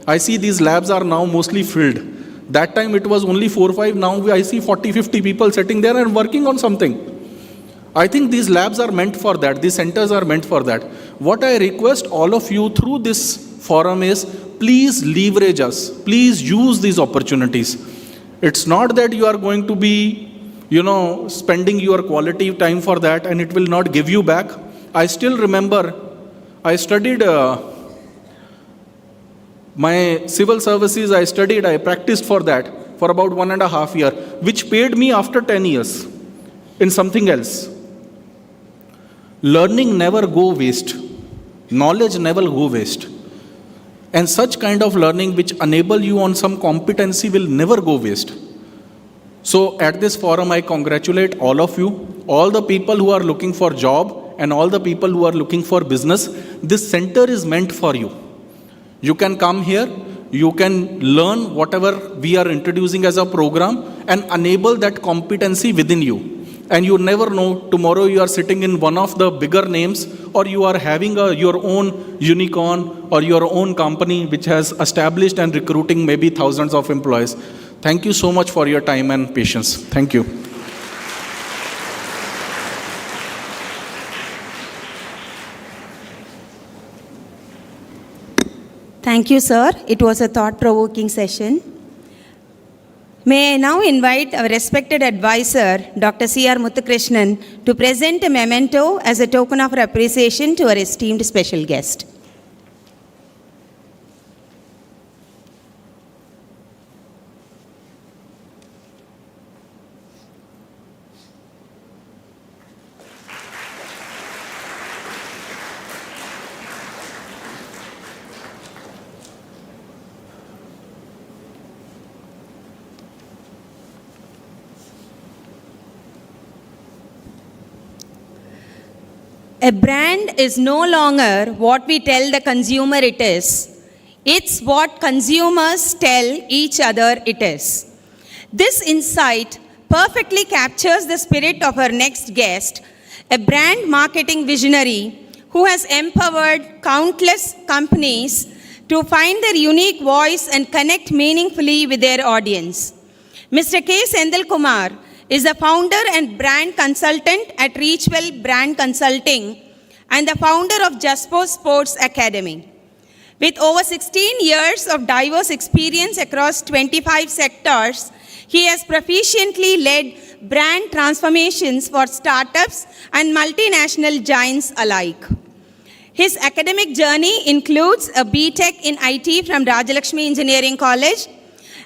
I see these labs are now mostly filled. That time it was only 4 or 5. Now I see 40, 50 people sitting there and working on something. I think these labs are meant for that. These centers are meant for that. What I request all of you through this forum is, please leverage us. Please use these opportunities. It's not that you are going to be, spending your quality time for that and it will not give you back. I still remember I studied my civil services, I practiced for that for about 1.5 years, which paid me after 10 years in something else. Learning never go waste. Knowledge never go waste. And such kind of learning which enable you on some competency will never go waste. So at this forum, I congratulate all of you, all the people who are looking for job and all the people who are looking for business. This center is meant for you. You can come here, you can learn whatever we are introducing as a program and enable that competency within you. And you never know, tomorrow you are sitting in one of the bigger names or you are having your own unicorn or your own company which has established and recruiting maybe thousands of employees. Thank you so much for your time and patience. Thank you. Thank you, sir. It was a thought-provoking session. May I now invite our respected advisor, Dr. C.R. Muthukrishnan, to present a memento as a token of our appreciation to our esteemed special guest. A brand is no longer what we tell the consumer it is. It's what consumers tell each other it is. This insight perfectly captures the spirit of our next guest, a brand marketing visionary who has empowered countless companies to find their unique voice and connect meaningfully with their audience. Mr. K. Sendil Kumar is the founder and brand consultant at Reachwell Brand Consulting and the founder of Jaspo Sports Academy. With over 16 years of diverse experience across 25 sectors, he has proficiently led brand transformations for startups and multinational giants alike. His academic journey includes a BTech in IT from Rajalakshmi Engineering College,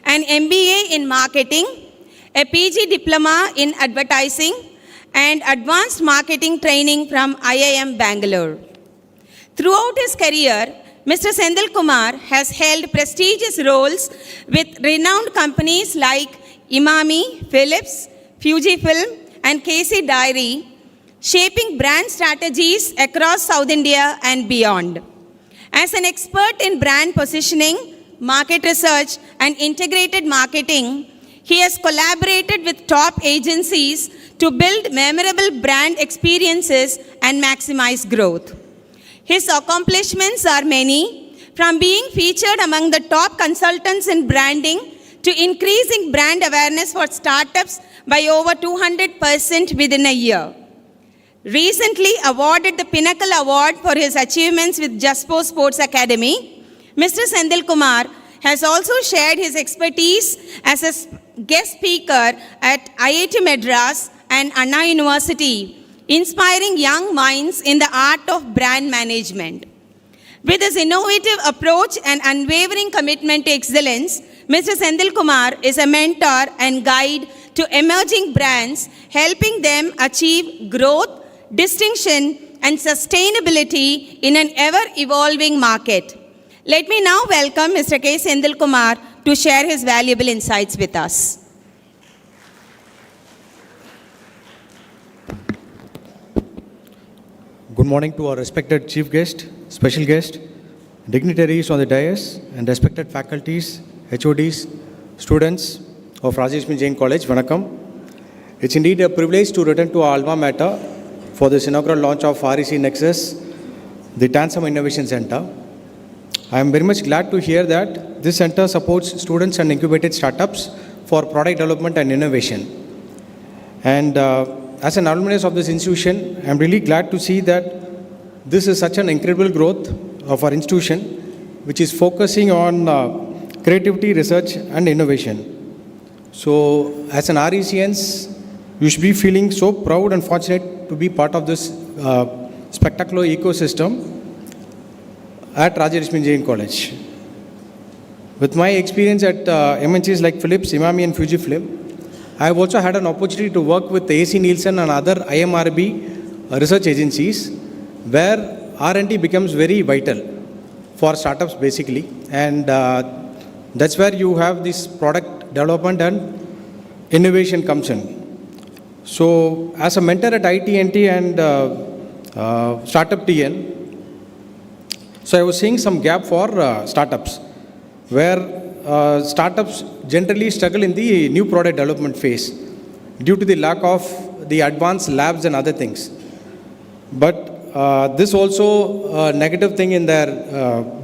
an MBA in marketing, a PG diploma in advertising, and advanced marketing training from IIM Bangalore. Throughout his career, Mr. Sendil Kumar has held prestigious roles with renowned companies like Imami, Philips, Fujifilm, and KC Dairy, shaping brand strategies across South India and beyond. As an expert in brand positioning, market research, and integrated marketing, he has collaborated with top agencies to build memorable brand experiences and maximize growth. His accomplishments are many, from being featured among the top consultants in branding to increasing brand awareness for startups by over 200% within a year. Recently awarded the Pinnacle Award for his achievements with Jaspo Sports Academy, Mr. Sendil Kumar has also shared his expertise as a guest speaker at IIT Madras and Anna University, inspiring young minds in the art of brand management. With his innovative approach and unwavering commitment to excellence, Mr. Sendil Kumar is a mentor and guide to emerging brands, helping them achieve growth, distinction, and sustainability in an ever-evolving market. Let me now welcome Mr. K. Sendil Kumar to share his valuable insights with us. Good morning to our respected chief guest, special guest, dignitaries on the dais, and respected faculties, HODs, students of Rajalakshmi Jain College. Vanakkam. It's indeed a privilege to return to our alma mater for this inaugural launch of REC Nexus, the Tansam Innovation Center. I am very much glad to hear that this center supports students and incubated startups for product development and innovation. And as an alumnus of this institution, I am really glad to see that this is such an incredible growth of our institution, which is focusing on creativity, research, and innovation. So, as an RECNs, you should be feeling so proud and fortunate to be part of this spectacular ecosystem at Rajarishmi Jain College. With my experience at MNCs like Philips, Imami, and Fujifilm, I have also had an opportunity to work with AC Nielsen and other IMRB research agencies, where R&D becomes very vital for startups basically, and that's where you have this product development and innovation comes in. So, as a mentor at IT&T and Startup TN, so I was seeing some gap for startups, where startups generally struggle in the new product development phase due to the lack of the advanced labs and other things. But this also a negative thing in their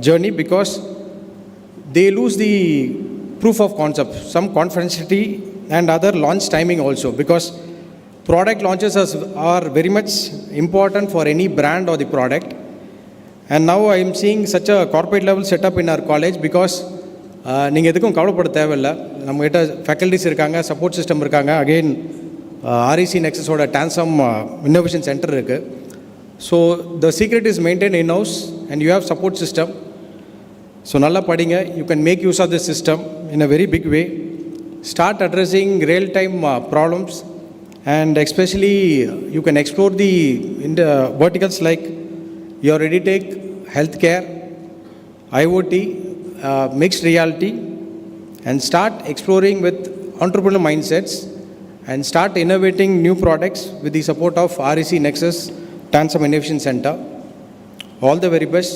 journey, because they lose the proof of concept, some confidentiality and other launch timing also, because product launches are very much important for any brand or the product. And now I am seeing such a corporate level setup in our college, because நீங்கள் எதுக்கும் கவலைப்பட தேவையில்லை. நம்மகிட்ட faculties இருக்காங்க, support system இருக்காங்க. Again REC Nexusோட Tansam Innovation Center இருக்குது. So the secret is maintain in house and you have support system. ஸோ நல்லா படிங்க. You can make use of this system in a very big way. Start addressing real-time problems, and especially you can explore the verticals like your EdTech, healthcare, IoT, mixed reality, and start exploring with entrepreneurial mindsets and start innovating new products with the support of REC Nexus Tansam Innovation Center. All the very best.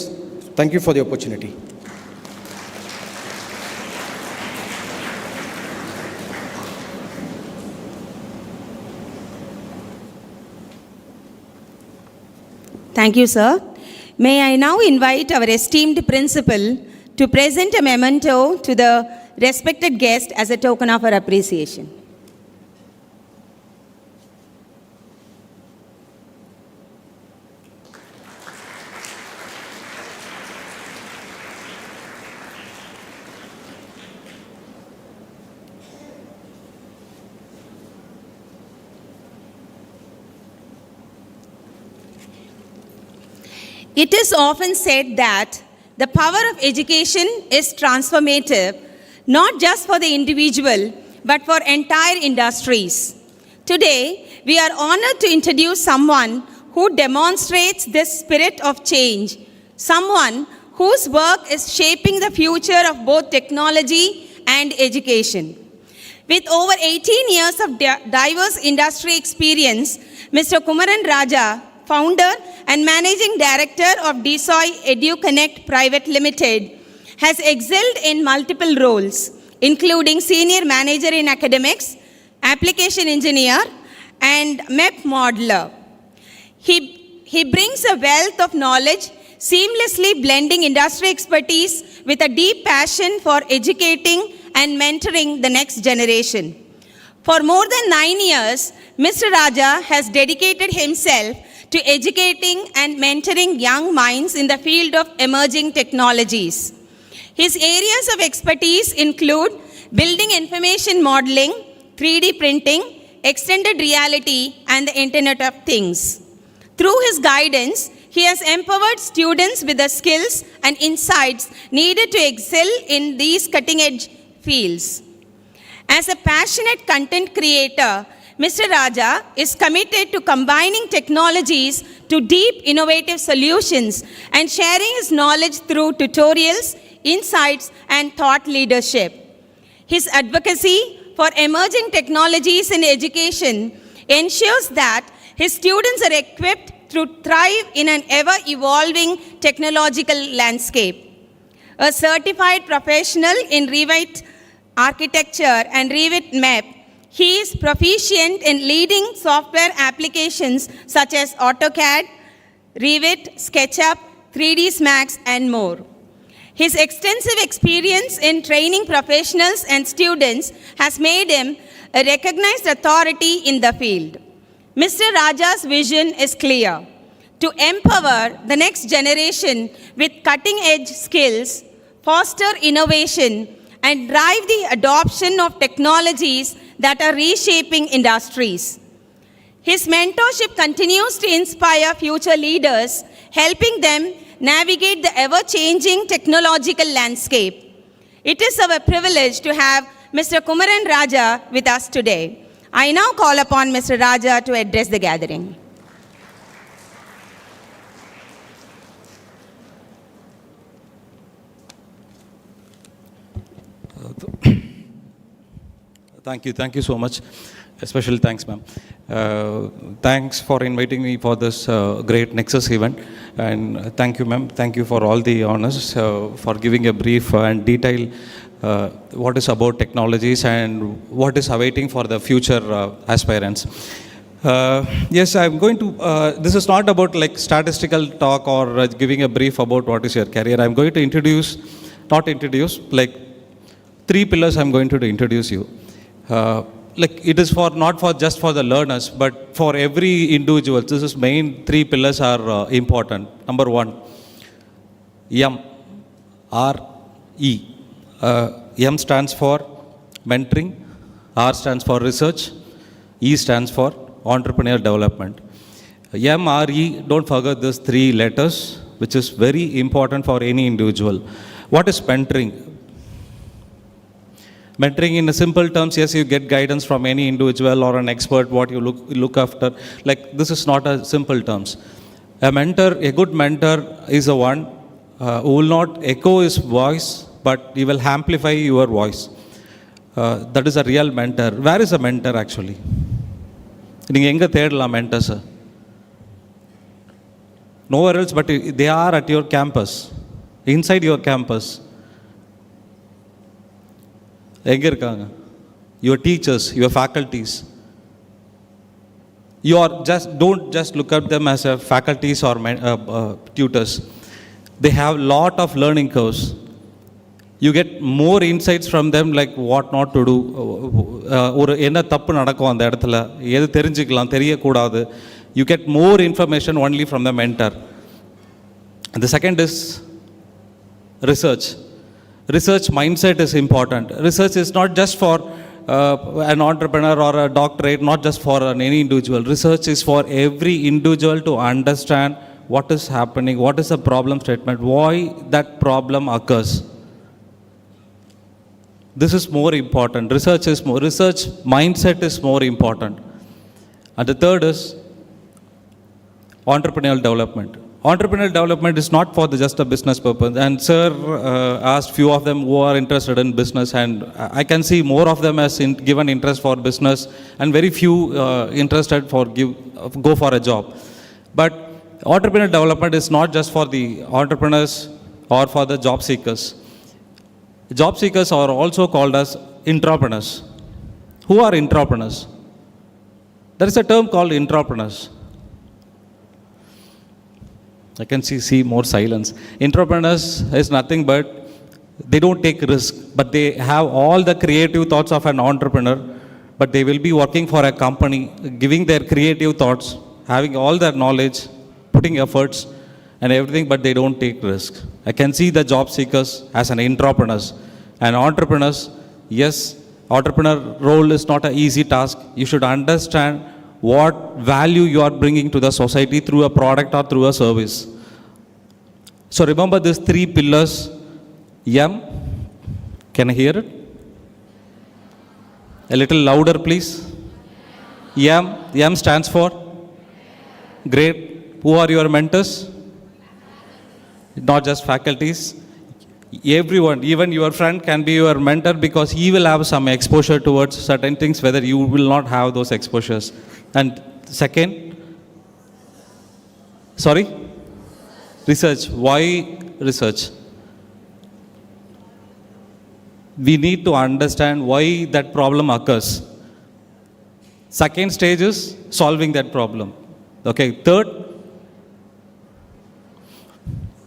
Thank you for the opportunity. Thank you, sir. May I now invite our esteemed principal to present a memento to the respected guest as a token of our appreciation. It is often said that the power of education is transformative, not just for the individual, but for entire industries. Today, we are honored to introduce someone who demonstrates this spirit of change, someone whose work is shaping the future of both technology and education. With over 18 years of diverse industry experience, Mr. Kumaran Raja, founder and managing director of DSOI EduConnect Private Limited, has excelled in multiple roles, including senior manager in academics, application engineer, and MEP modeler. He brings a wealth of knowledge, seamlessly blending industry expertise with a deep passion for educating and mentoring the next generation. For more than 9 years, Mr. Raja has dedicated himself to educating and mentoring young minds in the field of emerging technologies. His areas of expertise include building information modeling, 3D printing, extended reality, and the Internet of Things. Through his guidance, he has empowered students with the skills and insights needed to excel in these cutting-edge fields. As a passionate content creator, Mr. Raja is committed to combining technologies to deep innovative solutions and sharing his knowledge through tutorials, insights, and thought leadership. His advocacy for emerging technologies in education ensures that his students are equipped to thrive in an ever-evolving technological landscape. A certified professional in Revit architecture and Revit MEP, he is proficient in leading software applications such as AutoCAD, Revit, SketchUp, 3ds Max, and more. His extensive experience in training professionals and students has made him a recognized authority in the field. Mr. Raja's vision is clear: to empower the next generation with cutting-edge skills, foster innovation, and drive the adoption of technologies that are reshaping industries. His mentorship continues to inspire future leaders, helping them navigate the ever-changing technological landscape. It is our privilege to have Mr. Kumaran Raja with us today. I now call upon Mr. Raja to address the gathering. Thank you so much. A special thanks, ma'am. Thanks for inviting me for this great Nexus event. And thank you, ma'am. Thank you for all the honors, for giving a brief and detail what is about technologies and what is awaiting for the future aspirants. Yes, I'm going to, this is not about like statistical talk or giving a brief about what is your career. I'm going to introduce, like 3 pillars I'm going to introduce you. Like it is for not for just for the learners, but for every individual. This is main 3 pillars are important. Number 1, M-R-E. M stands for mentoring, R stands for research, E stands for entrepreneurial development. M-R-E, don't forget these 3 letters, which is very important for any individual. What is mentoring? Mentoring in simple terms, yes, you get guidance from any individual or an expert, what you look after. Like this is not a simple terms. A mentor, a good mentor is the one who will not echo his voice, but he will amplify your voice. That is a real mentor. Where is a mentor actually? Neenga enga thedala mentors? Nowhere else, but they are at your campus, inside your campus. Your teachers, your faculties. Don't just look at them as faculties or tutors. They have lot of learning curves. You get more insights from them, like what not to do. You get more information only from the mentor. And the second is research. Research mindset is important. Research is not just for an entrepreneur or a doctorate, not just for any individual. Research is for every individual to understand what is happening, what is the problem statement, why that problem occurs. This is more important. Research mindset is more important. And the third is entrepreneurial development. Entrepreneurial development is not for just a business purpose. And sir asked few of them who are interested in business, and I can see more of them as given interest for business and very few interested for go for a job. But entrepreneurial development is not just for the entrepreneurs or for the job seekers. Job seekers are also called as intrapreneurs. Who are intrapreneurs? There is a term called intrapreneurs. I can see more silence. Entrepreneurs is nothing but they don't take risk, but they have all the creative thoughts of an entrepreneur, but they will be working for a company, giving their creative thoughts, having all their knowledge, putting efforts and everything, but they don't take risks. I can see the job seekers as an entrepreneurs. And entrepreneurs, yes, entrepreneur role is not an easy task. You should understand what value you are bringing to the society through a product or through a service. So remember these 3 pillars. M, can I hear it? A little louder, please. M stands for? Great. Who are your mentors? Not just faculties. Everyone, even your friend can be your mentor because he will have some exposure towards certain things, whether you will not have those exposures. And second, research. Why research? We need to understand why that problem occurs. Second stage is solving that problem. Okay, third,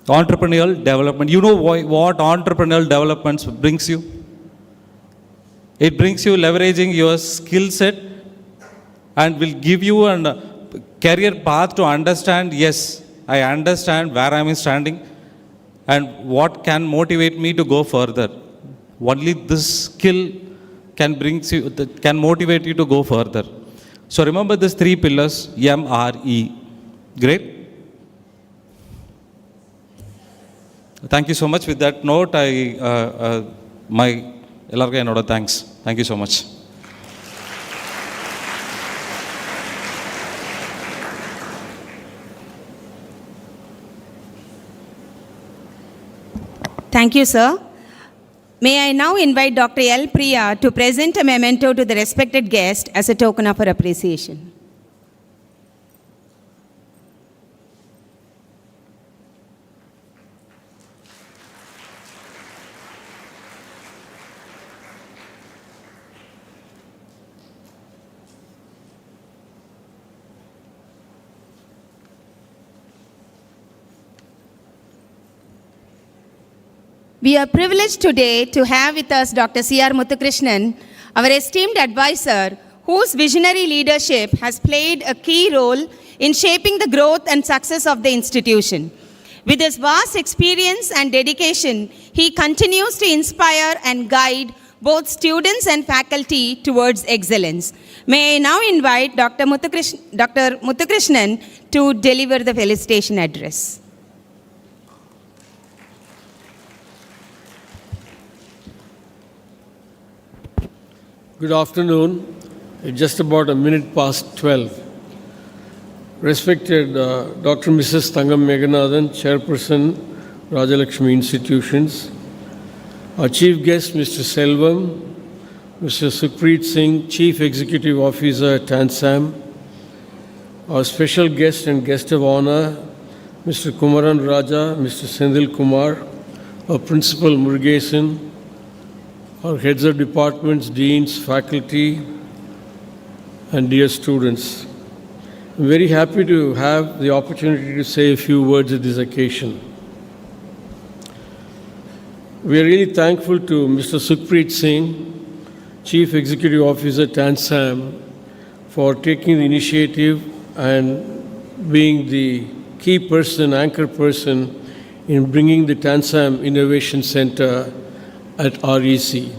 entrepreneurial development. You know what entrepreneurial development brings you? It brings you leveraging your skill set and will give you a career path to understand, yes, I understand where I am standing. and what can motivate me to go further. Only this skill can motivate you to go further. So remember these three pillars, MRE. Great. Thank you so much. With that note, my ellarga enoda thanks. Thank you so much. Thank you, sir. May I now invite Dr. L. Priya to present a memento to the respected guest as a token of her appreciation. We are privileged today to have with us Dr. C.R. Muthukrishnan, our esteemed advisor, whose visionary leadership has played a key role in shaping the growth and success of the institution. With his vast experience and dedication, he continues to inspire and guide both students and faculty towards excellence. May I now invite Dr. Muthukrishnan to deliver the felicitation address. Good afternoon. It's just about a minute past 12. Respected Dr. Mrs. Thangam Meghanathan, Chairperson, Rajalakshmi Institutions, our Chief Guest, Mr. Selvam, Mr. Sukhpreet Singh, Chief Executive Officer, Tansam, our special guest and guest of honor, Mr. Kumaran Raja, Mr. Sendil Kumar, our Principal Murugesan, our heads of departments, deans, faculty, and dear students. I'm very happy to have the opportunity to say a few words at this occasion. We are really thankful to Mr. Sukhpreet Singh, Chief Executive Officer, Tansam, for taking the initiative and being the key person, anchor person in bringing the Tansam Innovation Center at REC.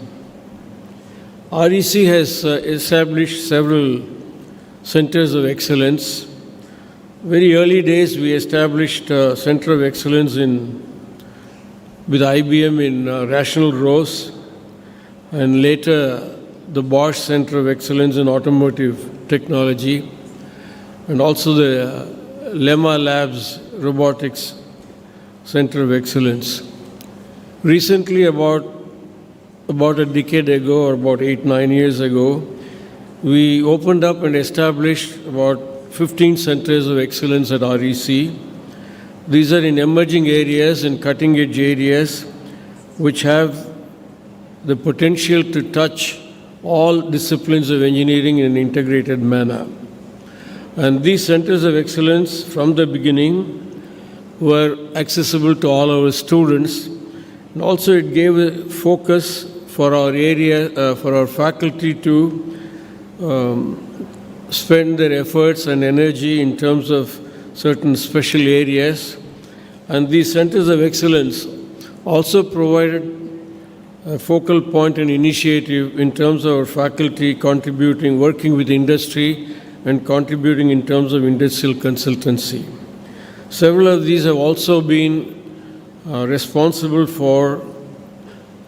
REC has established several centers of excellence. Very early days, we established a center of excellence with IBM in Rational Rose, and later the Bosch Center of Excellence in Automotive Technology, and also the Lemma Labs Robotics Center of Excellence. Recently, about a decade ago, or about 8-9 years ago, we opened up and established about 15 centers of excellence at REC. These are in emerging areas and cutting-edge areas which have the potential to touch all disciplines of engineering in an integrated manner. And these centers of excellence, from the beginning, were accessible to all our students. And also it gave a focus for our area, for our faculty to spend their efforts and energy in terms of certain special areas. And these centers of excellence also provided a focal point and initiative in terms of our faculty contributing, working with industry and contributing in terms of industrial consultancy. Several of these have also been responsible for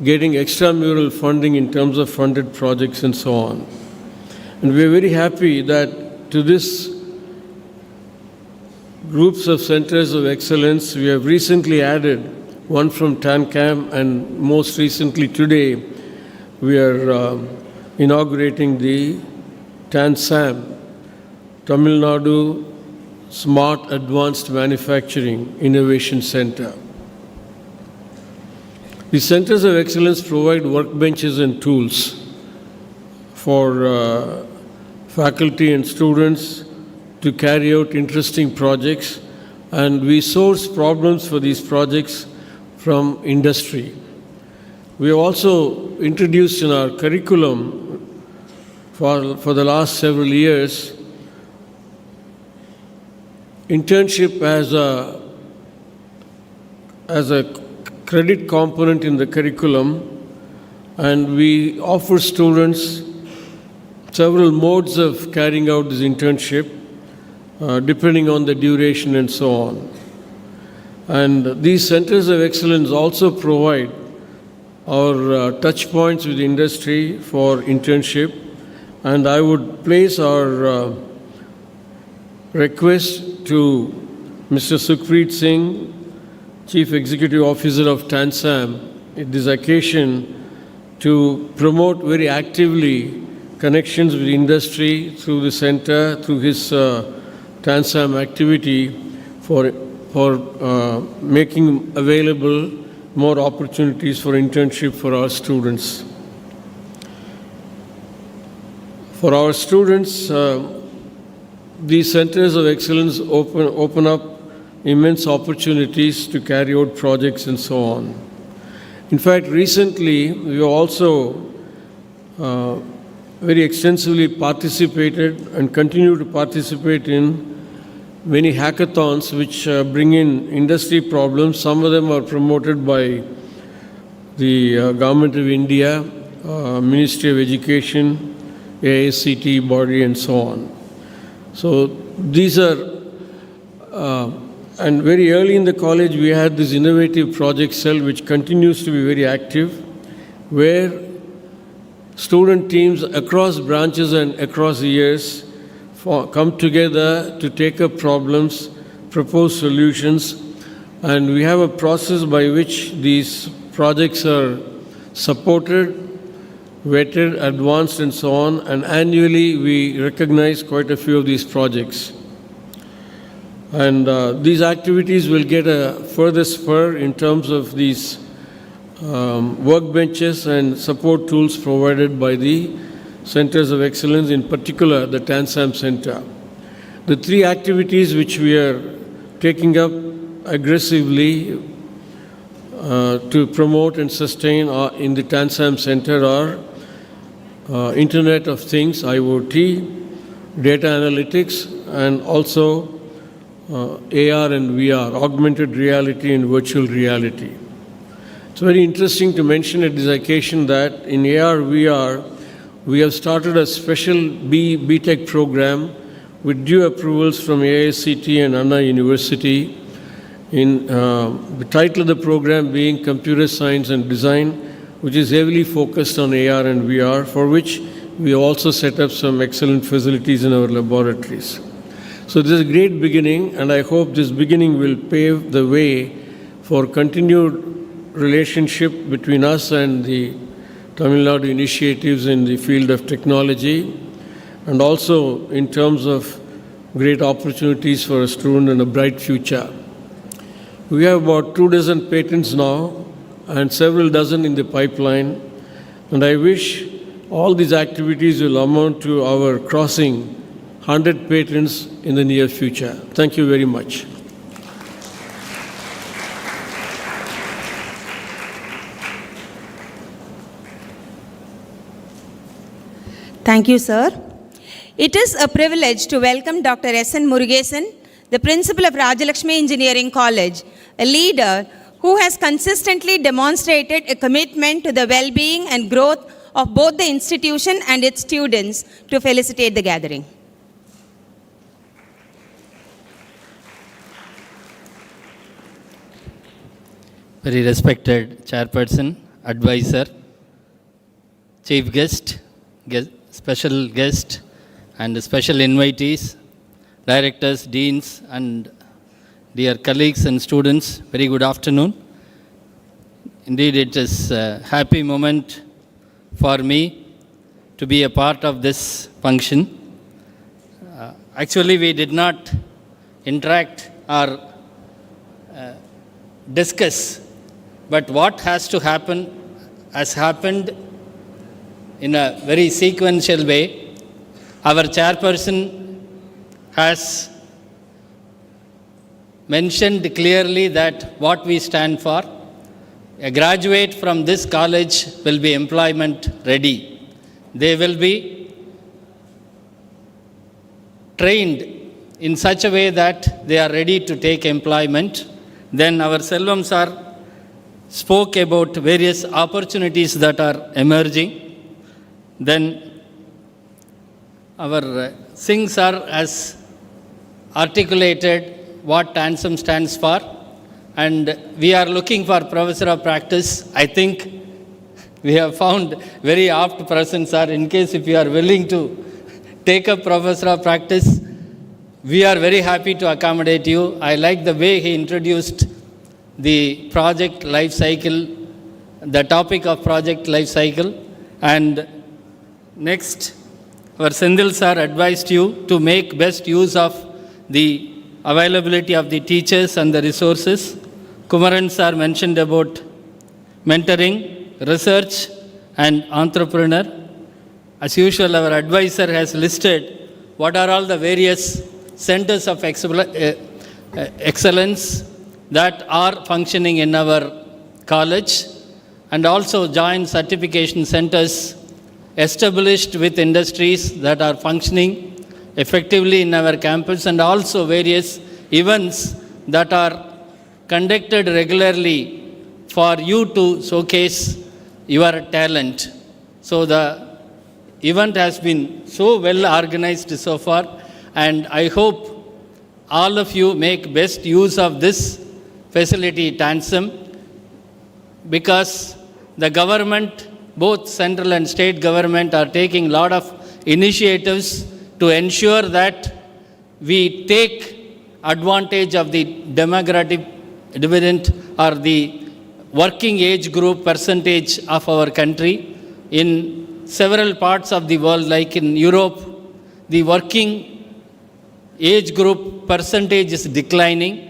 getting extramural funding in terms of funded projects and so on. And we are very happy that to this groups of centers of excellence, we have recently added one from TANCAM, and most recently today, we are inaugurating the Tansam, Tamil Nadu Smart Advanced Manufacturing Innovation Center. The centers of excellence provide workbenches and tools for faculty and students to carry out interesting projects, and we source problems for these projects from industry. We have also introduced in our curriculum for the last several years internship as a credit component in the curriculum, and we offer students several modes of carrying out this internship, depending on the duration and so on. And these centers of excellence also provide our touch points with industry for internship, and I would place our request to Mr. Sukhpreet Singh, Chief Executive Officer of Tansam, at this occasion to promote very actively connections with industry through the center, through his Tansam activity for making available more opportunities for internship for our students. For our students, these centers of excellence open up immense opportunities to carry out projects and so on. In fact, recently we also very extensively participated and continue to participate in many hackathons which bring in industry problems. Some of them are promoted by the Government of India, Ministry of Education, AICTE body and so on. So these are, and very early in the college we had this innovative project cell which continues to be very active, where student teams across branches and across years come together to take up problems, propose solutions, and we have a process by which these projects are supported, vetted, advanced and so on, and annually we recognize quite a few of these projects. And these activities will get a further spur in terms of these workbenches and support tools provided by the Centers of Excellence, in particular the Tansam Center. The three activities which we are taking up aggressively to promote and sustain in the Tansam Center are Internet of Things, IoT, data analytics, and also AR and VR, augmented reality and virtual reality. It's very interesting to mention at this occasion that in AR, VR, we have started a special B.Tech program with due approvals from AICTE and Anna University. In the title of the program being Computer Science and Design, which is heavily focused on AR and VR, for which we also set up some excellent facilities in our laboratories. So this is a great beginning, and I hope this beginning will pave the way for continued relationship between us and the Tamil Nadu initiatives in the field of technology, and also in terms of great opportunities for a student and a bright future. We have about 24 patents now and several dozen in the pipeline, and I wish all these activities will amount to our crossing 100 patents in the near future. Thank you very much. Thank you, sir. It is a privilege to welcome Dr. S.N. Murugesan, the principal of Rajalakshmi Engineering College, a leader who has consistently demonstrated a commitment to the well-being and growth of both the institution and its students, to felicitate the gathering. Very respected chairperson, advisor, chief guest, special guest, and special invitees, directors, deans, and dear colleagues and students, very good afternoon. Indeed, it is a happy moment for me to be a part of this function. Actually, we did not interact or discuss, but what has to happen has happened in a very sequential way. Our chairperson has mentioned clearly that what we stand for. A graduate from this college will be employment ready. They will be trained in such a way that they are ready to take employment. Then our Selvams are spoke about various opportunities that are emerging. Then our Singh sir has articulated what Tansam stands for, and we are looking for professor of practice. I think we have found very apt person, sir. In case if you are willing to take up professor of practice, we are very happy to accommodate you. I like the way he introduced the project life cycle, the topic of project life cycle. And next, our Sendil sir advised you to make best use of the availability of the teachers and the resources. Kumaran sir mentioned about mentoring, research, and entrepreneur. As usual, our advisor has listed what are all the various centers of excellence that are functioning in our college, and also joint certification centers established with industries that are functioning effectively in our campus, and also various events that are conducted regularly for you to showcase your talent. So the event has been so well organized so far, and I hope all of you make best use of this facility, Tansam, because the government, both central and state government, are taking a lot of initiatives to ensure that we take advantage of the demographic dividend or the working age group percentage of our country. In several parts of the world, like in Europe, the working age group percentage is declining.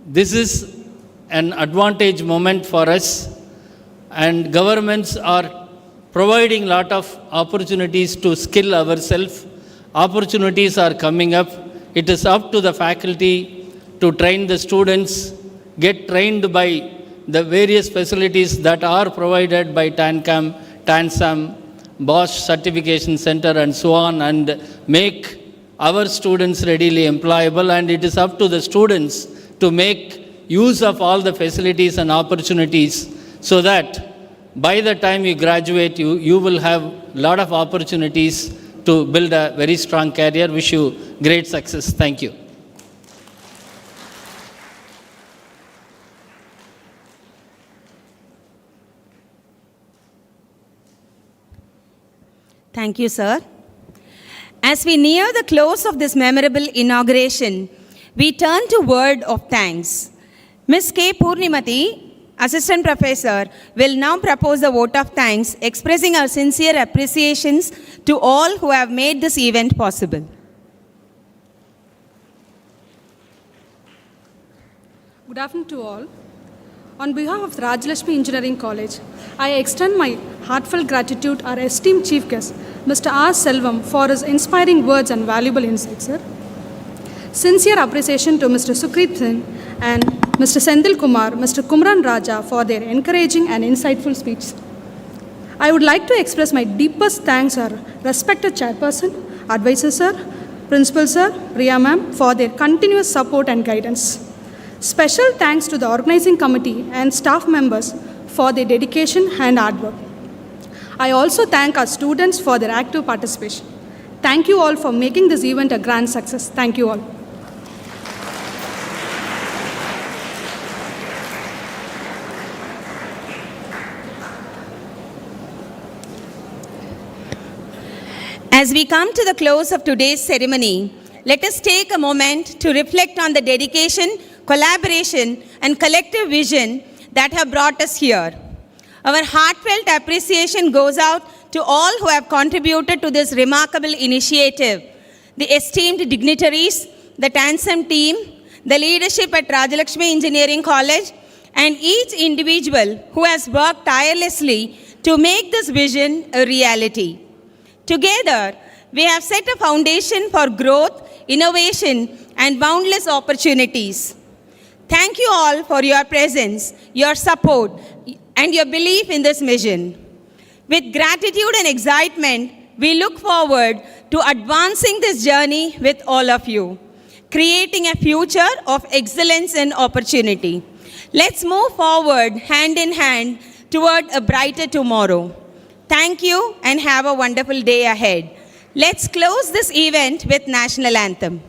This is an advantage moment for us, and governments are providing a lot of opportunities to skill ourselves. Opportunities are coming up. It is up to the faculty to train the students, get trained by the various facilities that are provided by Tansam, Bosch Certification Center, and so on, and make our students readily employable. And it is up to the students to make use of all the facilities and opportunities, so that by the time you graduate, you will have a lot of opportunities to build a very strong career. Wish you great success. Thank you. Thank you, sir. As we near the close of this memorable inauguration, we turn to word of thanks. Ms. K. Purnimati, Assistant Professor, will now propose a vote of thanks, expressing our sincere appreciations to all who have made this event possible. Good afternoon to all. On behalf of the Rajalakshmi Engineering College, I extend my heartfelt gratitude to our esteemed Chief Guest, Mr. R. Selvam, for his inspiring words and valuable insights, sir. Sincere appreciation to Mr. Sukrit Singh and Mr. Sendil Kumar, Mr. Kumran Raja for their encouraging and insightful speech. I would like to express my deepest thanks to our respected chairperson, advisor sir, principal sir, Priya ma'am, for their continuous support and guidance. Special thanks to the organizing committee and staff members for their dedication and hard work. I also thank our students for their active participation. Thank you all for making this event a grand success. Thank you all. As we come to the close of today's ceremony, let us take a moment to reflect on the dedication, collaboration, and collective vision that have brought us here. Our heartfelt appreciation goes out to all who have contributed to this remarkable initiative: the esteemed dignitaries, the Tansam team, the leadership at Rajalakshmi Engineering College, and each individual who has worked tirelessly to make this vision a reality. Together, we have set a foundation for growth, innovation, and boundless opportunities. Thank you all for your presence, your support, and your belief in this mission. With gratitude and excitement, we look forward to advancing this journey with all of you, creating a future of excellence and opportunity. Let's move forward hand in hand toward a brighter tomorrow. Thank you and have a wonderful day ahead. Let's close this event with National Anthem.